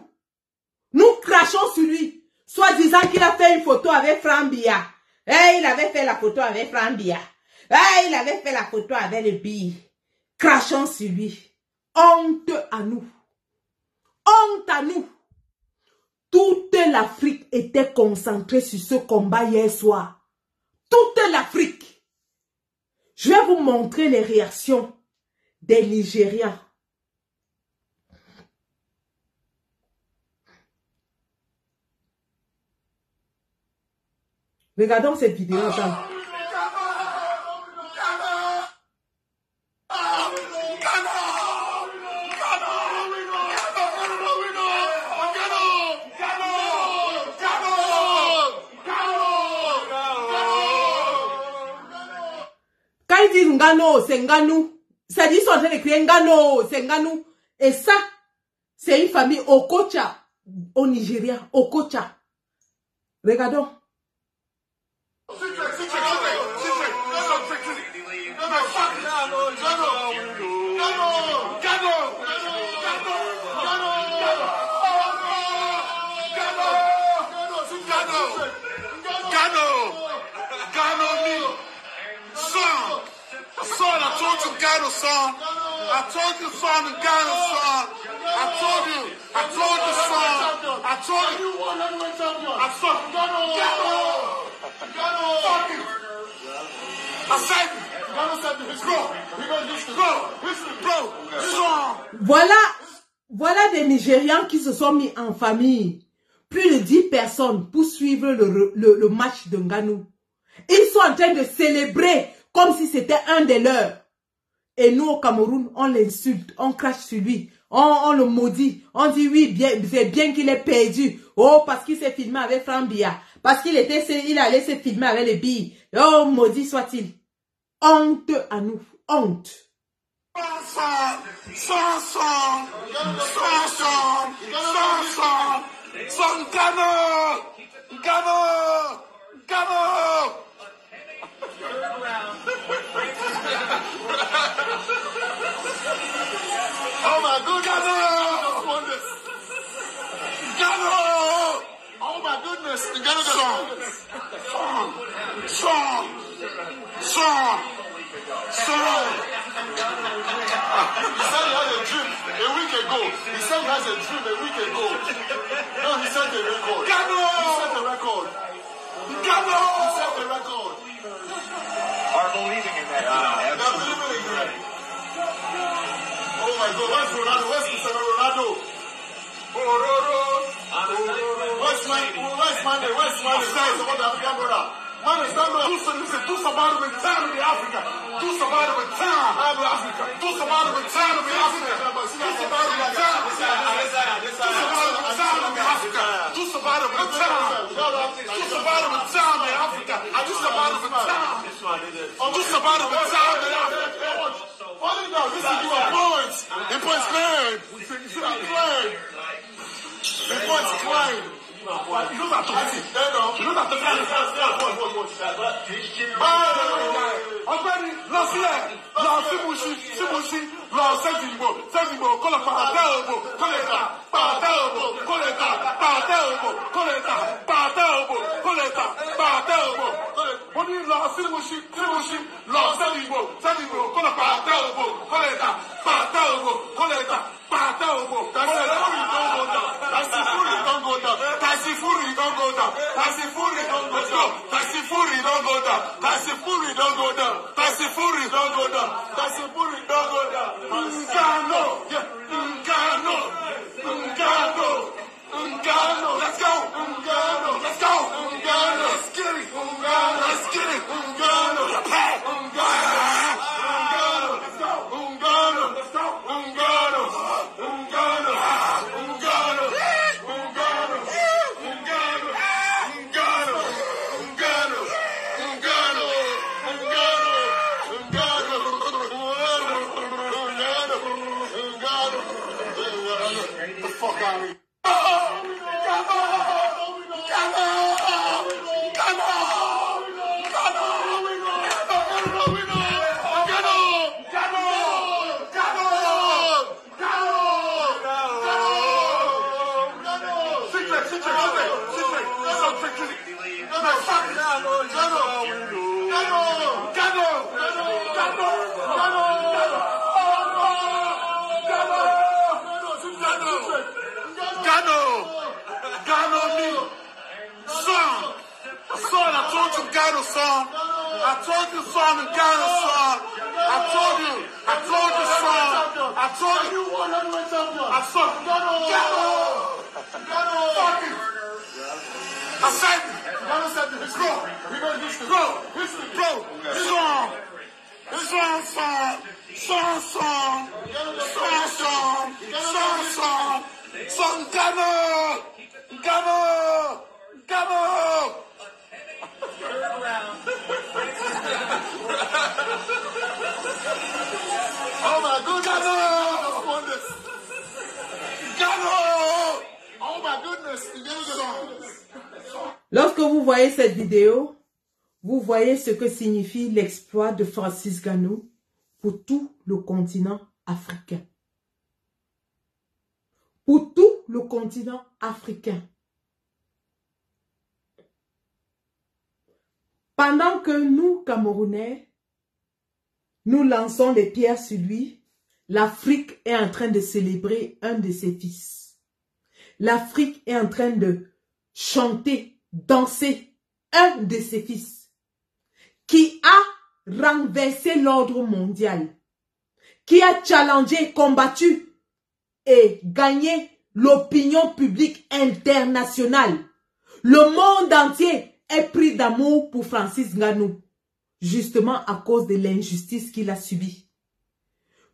Nous crachons sur lui. Soit disant qu'il a fait une photo avec Franck Biya. Il avait fait la photo avec Franck Biya. Il avait fait la photo avec le billet. Crachons sur lui. Honte à nous. Honte à nous. Toute l'Afrique était concentrée sur ce combat hier soir. Toute l'Afrique. Je vais vous montrer les réactions des Nigérians. Regardons cette vidéo ensemble. Quand ils disent Ngannou, c'est Ngannou. C'est dit, ils sont en train de crier Ngannou, c'est Ngannou. Et ça, C'est une famille Okocha au Nigeria. Okocha. Regardons. Son, I told you Ghana, son. I told you, son, in Ghana, son. I told you, son. I told you. I saw Voilà des Nigérians qui se sont mis en famille. Plus de 10 personnes pour suivre le match de Ngannou. Ils sont en train de célébrer comme si c'était un des leurs. Et nous au Cameroun, on l'insulte, on crache sur lui, on le maudit. On dit oui, c'est bien qu'il ait perdu. Oh, parce qu'il s'est filmé avec Franck Biya. Parce qu'il allait se filmer avec les billes. Oh, maudit soit-il. Honte à nous, honte. Oh my goodness! Ghana! Oh my goodness! Ghana! Song! He said he had a dream a week ago. He said he has a dream a week ago. No, he set the record. Ghana! He set the record. Ghana! He set the record. Are believing in that. They're believing in that. Oh my God, where's Ronaldo? Where's Cristiano Ronaldo? Where's Mane? Where's Mane? Say about the African brother. Mane, stand up. Do somebody with time in Africa. Do somebody with time in Africa. Do somebody with time in Africa. Do somebody with time in Africa. Do somebody with time. Do somebody with time in Africa. Do somebody with time. Do somebody with time in Africa. Funny now, this is your points. The points claim. The points claim. You know that talking. You know that Ọ̀gbẹ́ni lọ sílẹ̀ lọ síbùsí lọ sẹ́jìnbó kọ́lọ̀ pàtẹ́ òbò kọ́lẹ̀ta pàtẹ́ òbò kọ́lẹ̀ta pàtẹ́ òbò kọ́lẹ̀ta pàtẹ́ òbò kọ́lẹ̀ta pàtẹ́ òbò. Mo ní lọ síbùsí lọ sẹ́jìnbó kọ́lọ̀ pàtẹ́ òbò kọ́lẹ̀ta pàtẹ́ òbò kọ́lẹ̀ta pàtẹ́ òbò kọ́lẹ̀ta. Taxifuri don't go down. Taxifuri don't go down. Taxifuri don't go down. Taxifuri don't go down. Taxifuri don't go down. Taxifuri don't go down. Ngannou. Let's go. Ngannou. Let's go. Ngannou. Let's get it. Ngannou. Let's get it. Ngannou. Japan. Ngannou. Let's go. Ngannou. Let's go. Ngannou. Son. I told you, son, in Ghana, son. I told you, son. I told you. I saw Ghana. I said, son, Ghana. Oh my goodness! Lorsque vous voyez cette vidéo, vous voyez ce que signifie l'exploit de Francis Ngannou pour tout le continent africain. Pour tout le continent africain. Pendant que nous, Camerounais, nous lançons des pierres sur lui, l'Afrique est en train de célébrer un de ses fils. L'Afrique est en train de chanter, danser un de ses fils qui a renversé l'ordre mondial, qui a challengé, combattu et gagné l'opinion publique internationale. Le monde entier est pris d'amour pour Francis Ngannou, justement à cause de l'injustice qu'il a subie.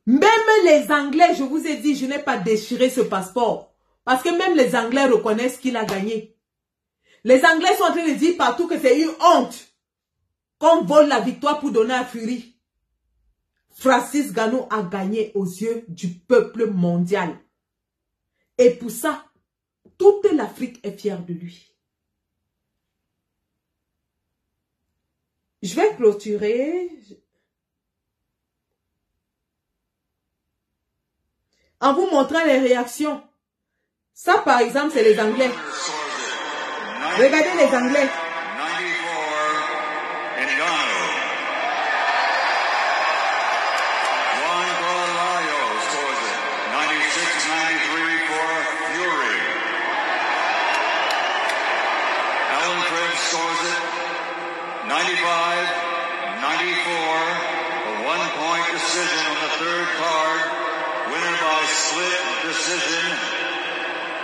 Même les Anglais, je vous ai dit, je n'ai pas déchiré ce passeport, parce que même les Anglais reconnaissent qu'il a gagné. Les Anglais sont en train de dire partout que c'est une honte qu'on vole la victoire pour donner à Fury. Francis Ngannou a gagné aux yeux du peuple mondial. Et pour ça, toute l'Afrique est fière de lui. Je vais clôturer en vous montrant les réactions. Ça, par exemple, c'est les Anglais. Regardez les Anglais.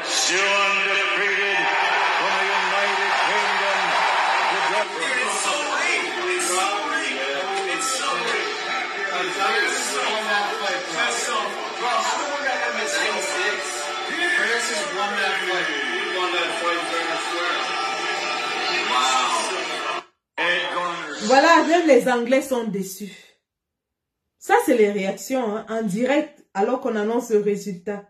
Still undefeated from the United Kingdom. It's so late. It's so late. It's so late. Francis won that fight. He won that fight fair and square. Wow. Voilà, même les Anglais sont déçus. Ça, c'est les réactions hein, en direct alors qu'on annonce le résultat.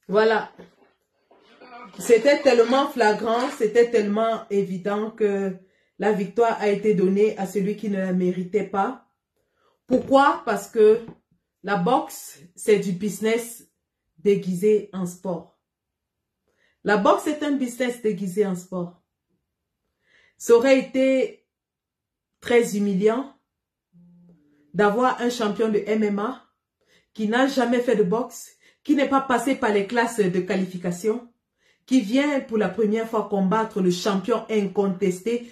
Voilà. C'était tellement flagrant, c'était tellement évident que la victoire a été donnée à celui qui ne la méritait pas. Pourquoi? Parce que la boxe, c'est du business déguisé en sport. La boxe est un business déguisé en sport. Ça aurait été très humiliant d'avoir un champion de MMA qui n'a jamais fait de boxe, qui n'est pas passé par les classes de qualification, qui vient pour la première fois combattre le champion incontesté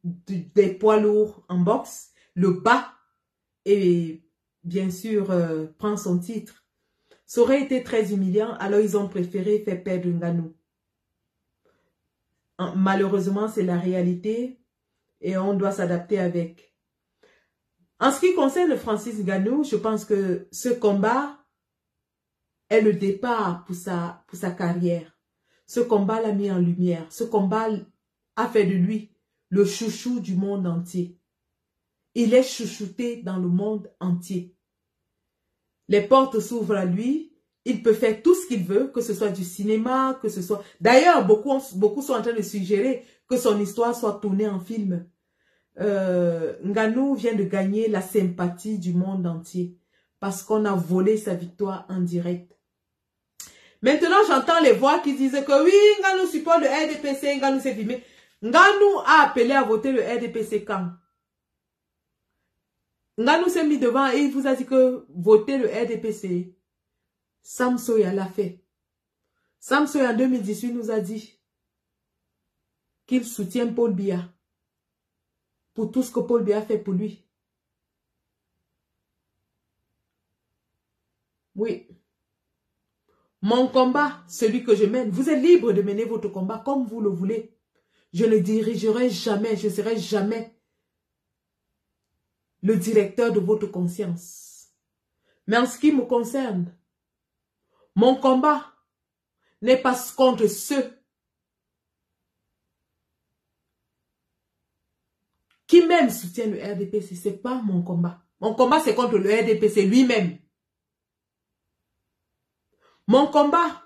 des poids lourds en boxe, le bat, et bien sûr prend son titre. Ça aurait été très humiliant, alors ils ont préféré faire perdre Ngannou. Malheureusement, c'est la réalité et on doit s'adapter avec. En ce qui concerne Francis Ngannou, je pense que ce combat est le départ pour sa carrière. Ce combat l'a mis en lumière. Ce combat a fait de lui le chouchou du monde entier. Il est chouchouté dans le monde entier. Les portes s'ouvrent à lui. Il peut faire tout ce qu'il veut, que ce soit du cinéma, que ce soit... D'ailleurs, beaucoup sont en train de suggérer que son histoire soit tournée en film. Ngannou vient de gagner la sympathie du monde entier parce qu'on a volé sa victoire en direct. Maintenant, j'entends les voix qui disent que oui, Ngannou supporte le RDPC, Ngannou s'est filmé. Ngannou a appelé à voter le RDPC quand? Nganou s'est mis devant et il vous a dit que voter le RDPC. Sam Soya l'a fait. Sam Soya en 2018 nous a dit qu'il soutient Paul Biya pour tout ce que Paul Biya fait pour lui. Oui. Mon combat, celui que je mène, vous êtes libre de mener votre combat comme vous le voulez. Je ne dirigerai jamais, je ne serai jamais le directeur de votre conscience. Mais en ce qui me concerne, mon combat n'est pas contre ceux qui même soutiennent le RDPC. Ce n'est pas mon combat. Mon combat, c'est contre le RDPC lui-même. Mon combat,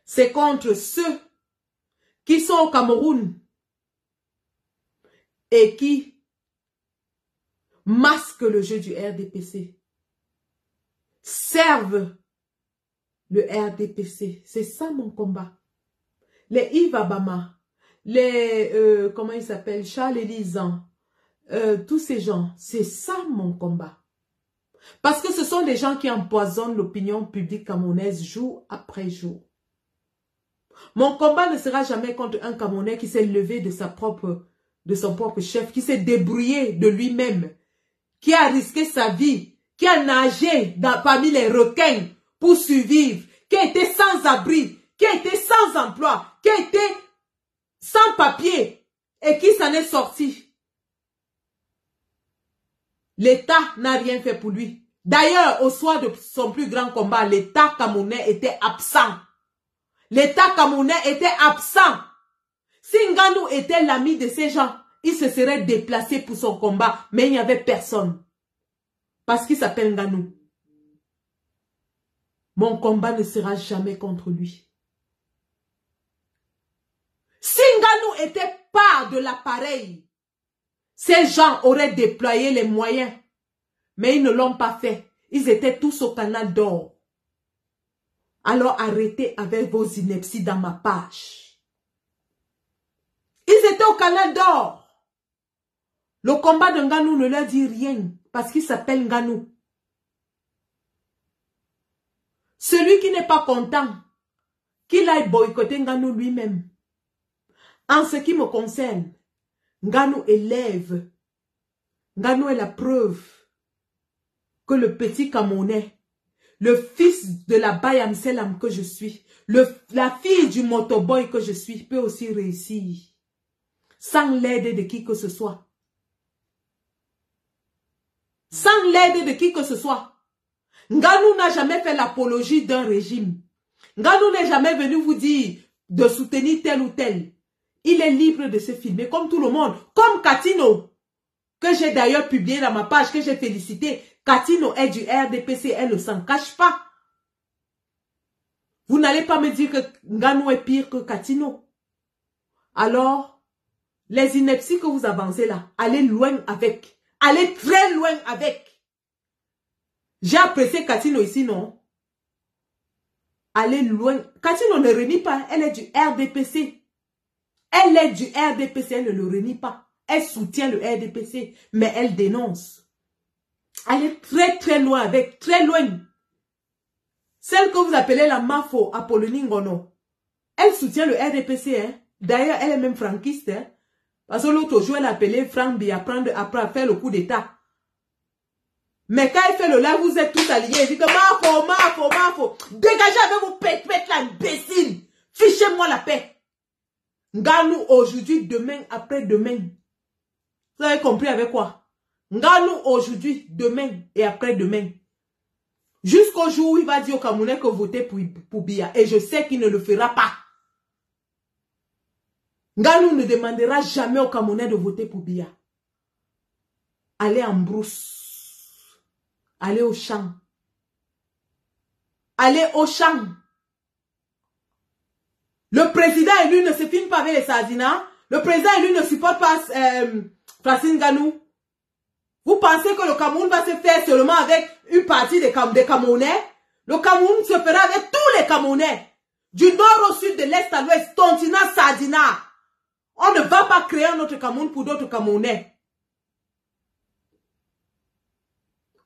c'est contre ceux qui sont au Cameroun et qui masquent le jeu du RDPC, servent le RDPC. C'est ça mon combat. Les Yves Abama, les, comment ils s'appellent, Charles Elisan, tous ces gens, c'est ça mon combat. Parce que ce sont des gens qui empoisonnent l'opinion publique camerounaise jour après jour. Mon combat ne sera jamais contre un Camerounais qui s'est levé de son propre chef, qui s'est débrouillé de lui-même, qui a risqué sa vie, qui a nagé parmi les requins pour survivre, qui a été sans abri, qui a été sans emploi, qui a été sans papier et qui s'en est sorti. L'État n'a rien fait pour lui. D'ailleurs, au soir de son plus grand combat, l'État camerounais était absent. L'État camerounais était absent. Si Nganou était l'ami de ces gens, il se serait déplacé pour son combat, mais il n'y avait personne. Parce qu'il s'appelle Nganou. Mon combat ne sera jamais contre lui. Si Nganou était part de l'appareil, ces gens auraient déployé les moyens. Mais ils ne l'ont pas fait. Ils étaient tous au canal d'or. Alors arrêtez avec vos inepties dans ma page. Ils étaient au canal d'or. Le combat de Nganou ne leur dit rien. Parce qu'il s'appelle Nganou. Celui qui n'est pas content, qu'il aille boycotter Nganou lui-même. En ce qui me concerne, Nganou élève. Nganou est la preuve que le petit Camerounais, le fils de la Bayam Selam que je suis, la fille du motoboy que je suis, peut aussi réussir. Sans l'aide de qui que ce soit. Sans l'aide de qui que ce soit. Nganou n'a jamais fait l'apologie d'un régime. Nganou n'est jamais venu vous dire de soutenir tel ou tel. Il est libre de se filmer comme tout le monde. Comme Katino, que j'ai d'ailleurs publié dans ma page, que j'ai félicité. Katino est du RDPC, elle ne s'en cache pas. Vous n'allez pas me dire que Nganou est pire que Katino. Alors, les inepties que vous avancez là, allez loin avec. Allez très loin avec. J'ai apprécié Katino ici, non? Allez loin. Katino ne renie pas, elle est du RDPC. Elle est du RDPC, elle ne le renie pas. Elle soutient le RDPC, mais elle dénonce. Elle est très très loin avec, très loin. Celle que vous appelez la Mafo Apollonie Ngono, elle soutient le RDPC. Hein? D'ailleurs, elle est même franquiste. Hein? Parce que l'autre jour, elle a appelé Franck Biya après faire le coup d'état. Mais quand elle fait le live, vous êtes tous alliés. Elle dit que Mafo, Mafo, Mafo. Dégagez avec vos pètes là, imbécile. Fichez-moi la paix. Nganou aujourd'hui, demain, après-demain. Vous avez compris avec quoi? Nganou aujourd'hui, demain et après-demain. Jusqu'au jour où il va dire aux Camerounais que votez pour Biya. Et je sais qu'il ne le fera pas. Nganou ne demandera jamais aux Camerounais de voter pour Biya. Allez en brousse. Allez au champ. Allez au champ. Le président élu ne se filme pas avec les sardinats. Le président élu ne supporte pas Francine Nganou. Vous pensez que le Cameroun va se faire seulement avec une partie des Camerounais? Le Cameroun se fera avec tous les Camerounais. Du nord au sud, de l'est à l'ouest, Tontina, Sardina. On ne va pas créer un autre Cameroun pour d'autres Camerounais.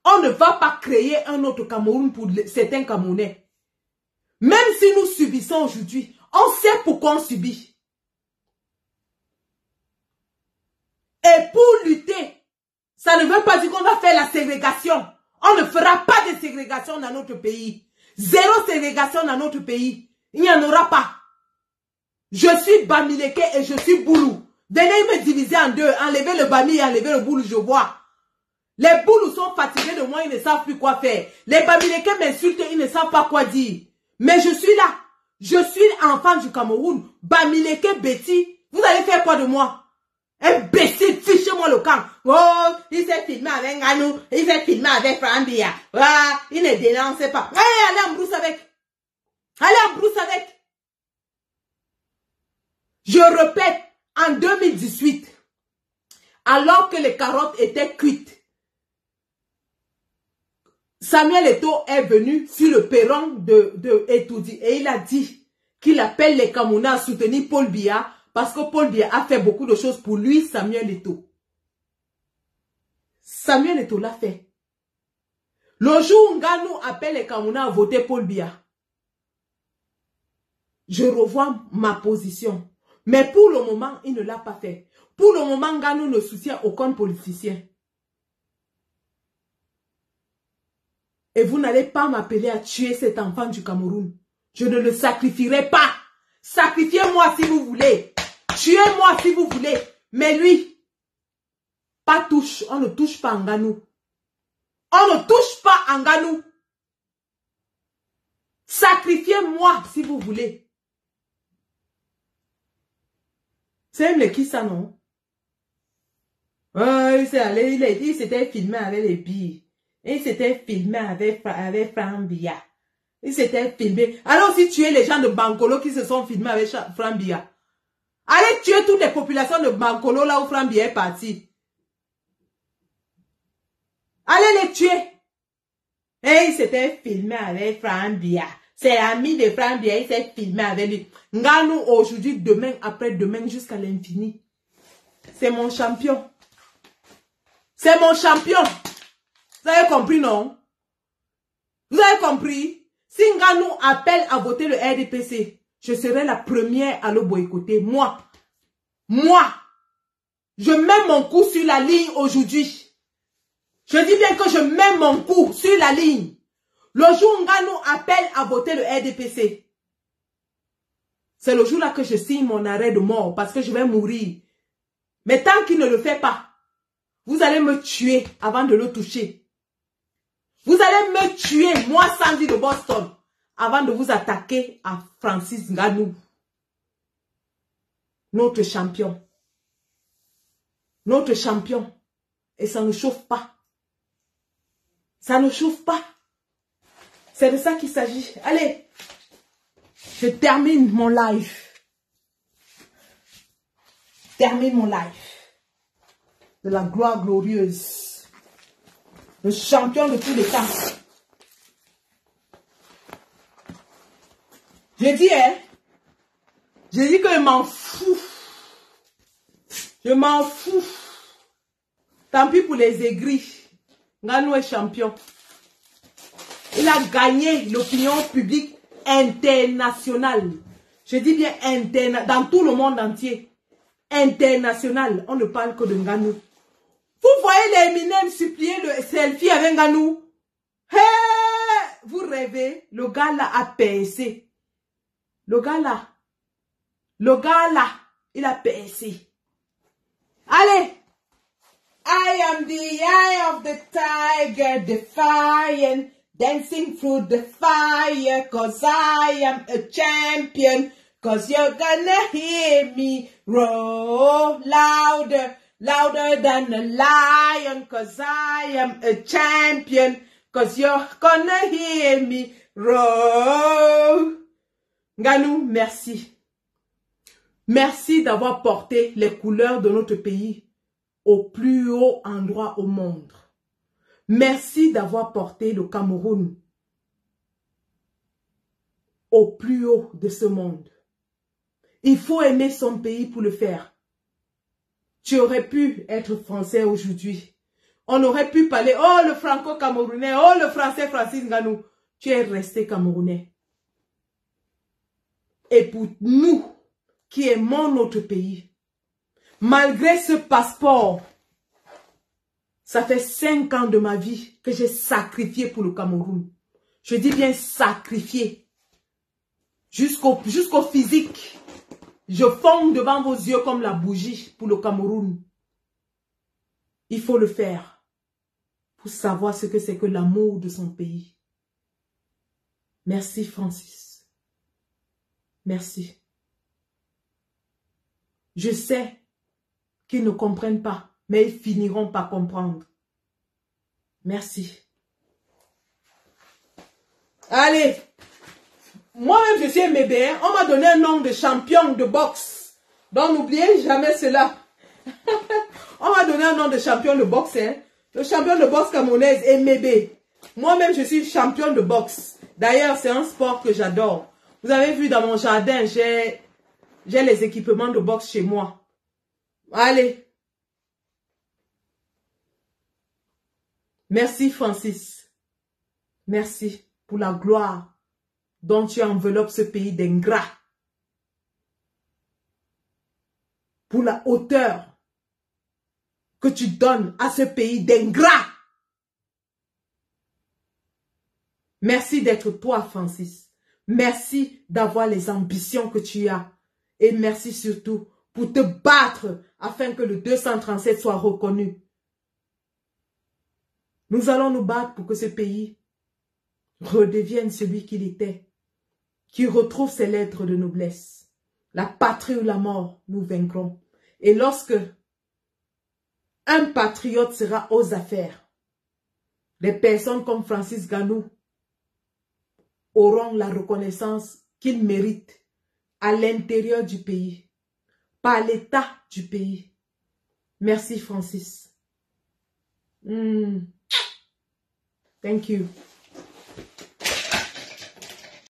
On ne va pas créer un autre Cameroun pour certains Camerounais. Même si nous subissons aujourd'hui, on sait pourquoi on subit. Et pour lutter, ça ne veut pas dire qu'on va faire la ségrégation. On ne fera pas de ségrégation dans notre pays. Zéro ségrégation dans notre pays. Il n'y en aura pas. Je suis Bamileke et je suis Boulou. Venez me diviser en deux. Enlever le Bami et enlever le Boulou, je vois. Les Boulous sont fatigués de moi, ils ne savent plus quoi faire. Les Bamileke m'insultent, ils ne savent pas quoi dire. Mais je suis là. Je suis enfant du Cameroun. Bamileke Betty, vous allez faire quoi de moi? Imbécile, fichez-moi le camp. Oh, il s'est filmé avec Nganou, il s'est filmé avec Frambia. Ah, il ne dénonce pas. Allez en brousse avec. Allez en brousse avec. Je répète, en 2018, alors que les carottes étaient cuites, Samuel Eto'o est venu sur le perron de Etoudi et il a dit qu'il appelle les Camerounais à soutenir Paul Biya parce que Paul Biya a fait beaucoup de choses pour lui, Samuel Eto'o. Samuel Eto'o l'a fait. Le jour où Nganou appelle les Camerounais à voter Paul Biya, je revois ma position. Mais pour le moment, il ne l'a pas fait. Pour le moment, Nganou ne soutient aucun politicien. Et vous n'allez pas m'appeler à tuer cet enfant du Cameroun. Je ne le sacrifierai pas. Sacrifiez-moi si vous voulez. Tuez-moi si vous voulez. Mais lui, pas touche. On ne touche pas Nganou. On ne touche pas Nganou. Sacrifiez-moi si vous voulez. C'est même qui ça, non? Il s'est allé, il s'était filmé avec les billes. Il s'était filmé avec Frambia. Il s'était filmé. Allez aussi tuer les gens de Bankolo qui se sont filmés avec Frambia. Allez tuer toutes les populations de Bankolo là où Frambia est parti. Allez les tuer. Et il s'était filmé avec Frambia. C'est l'ami de Frambia, il s'est filmé avec lui. Nganou aujourd'hui, demain, après-demain, jusqu'à l'infini. C'est mon champion. C'est mon champion. Vous avez compris, non? Vous avez compris? Si Nganou appelle à voter le RDPC, je serai la première à le boycotter. Moi. Je mets mon coup sur la ligne aujourd'hui. Je dis bien que je mets mon coup sur la ligne. Le jour où Nganou appelle à voter le RDPC, c'est le jour-là que je signe mon arrêt de mort parce que je vais mourir. Mais tant qu'il ne le fait pas, vous allez me tuer avant de le toucher. Vous allez me tuer, moi Sandy de Boston, avant de vous attaquer à Francis Nganou. Notre champion. Notre champion. Et ça ne chauffe pas. Ça ne chauffe pas. C'est de ça qu'il s'agit. Allez, je termine mon live. Termine mon live. De la gloire glorieuse. Le champion de tous les temps. J'ai dit, j'ai dit que je m'en fous. Je m'en fous. Tant pis pour les aigris. Nganou est champion. Il a gagné l'opinion publique internationale. Je dis bien international, dans tout le monde entier. International. On ne parle que de Nganou. Vous voyez les Eminem supplier le selfie avec Nganou. Hey, vous rêvez. Le gars là a percé. Le gars là, il a percé. Allez. I am the eye of the tiger, defiant. Dancing through the fire, cause I am a champion, cause you're gonna hear me roar louder, louder than a lion, cause I am a champion, cause you're gonna hear me roar. Nganou, merci. Merci d'avoir porté les couleurs de notre pays au plus haut endroit au monde. Merci d'avoir porté le Cameroun au plus haut de ce monde. Il faut aimer son pays pour le faire. Tu aurais pu être français aujourd'hui. On aurait pu parler, oh le franco-camerounais, oh le français Francis Ngannou. Tu es resté camerounais. Et pour nous, qui aimons notre pays, malgré ce passeport, ça fait 5 ans de ma vie que j'ai sacrifié pour le Cameroun. Je dis bien sacrifié. Jusqu'au physique. Je fonds devant vos yeux comme la bougie pour le Cameroun. Il faut le faire pour savoir ce que c'est que l'amour de son pays. Merci Francis. Merci. Je sais qu'ils ne comprennent pas, mais ils finiront par comprendre. Merci. Allez. Moi-même, je suis MB. On m'a donné un nom de champion de boxe. Donc, n'oubliez jamais cela. On m'a donné un nom de champion de boxe. Hein. Le champion de boxe camerounaise est MB. Moi-même, je suis champion de boxe. D'ailleurs, c'est un sport que j'adore. Vous avez vu dans mon jardin, j'ai les équipements de boxe chez moi. Allez. Merci Francis. Merci pour la gloire dont tu enveloppes ce pays d'ingrats. Pour la hauteur que tu donnes à ce pays d'ingrats. Merci d'être toi, Francis. Merci d'avoir les ambitions que tu as. Et merci surtout pour te battre afin que le 237 soit reconnu. Nous allons nous battre pour que ce pays redevienne celui qu'il était, qui retrouve ses lettres de noblesse. La patrie ou la mort, nous vaincrons. Et lorsque un patriote sera aux affaires, des personnes comme Francis Ngannou auront la reconnaissance qu'ils méritent à l'intérieur du pays, par l'état du pays. Merci Francis. Thank you.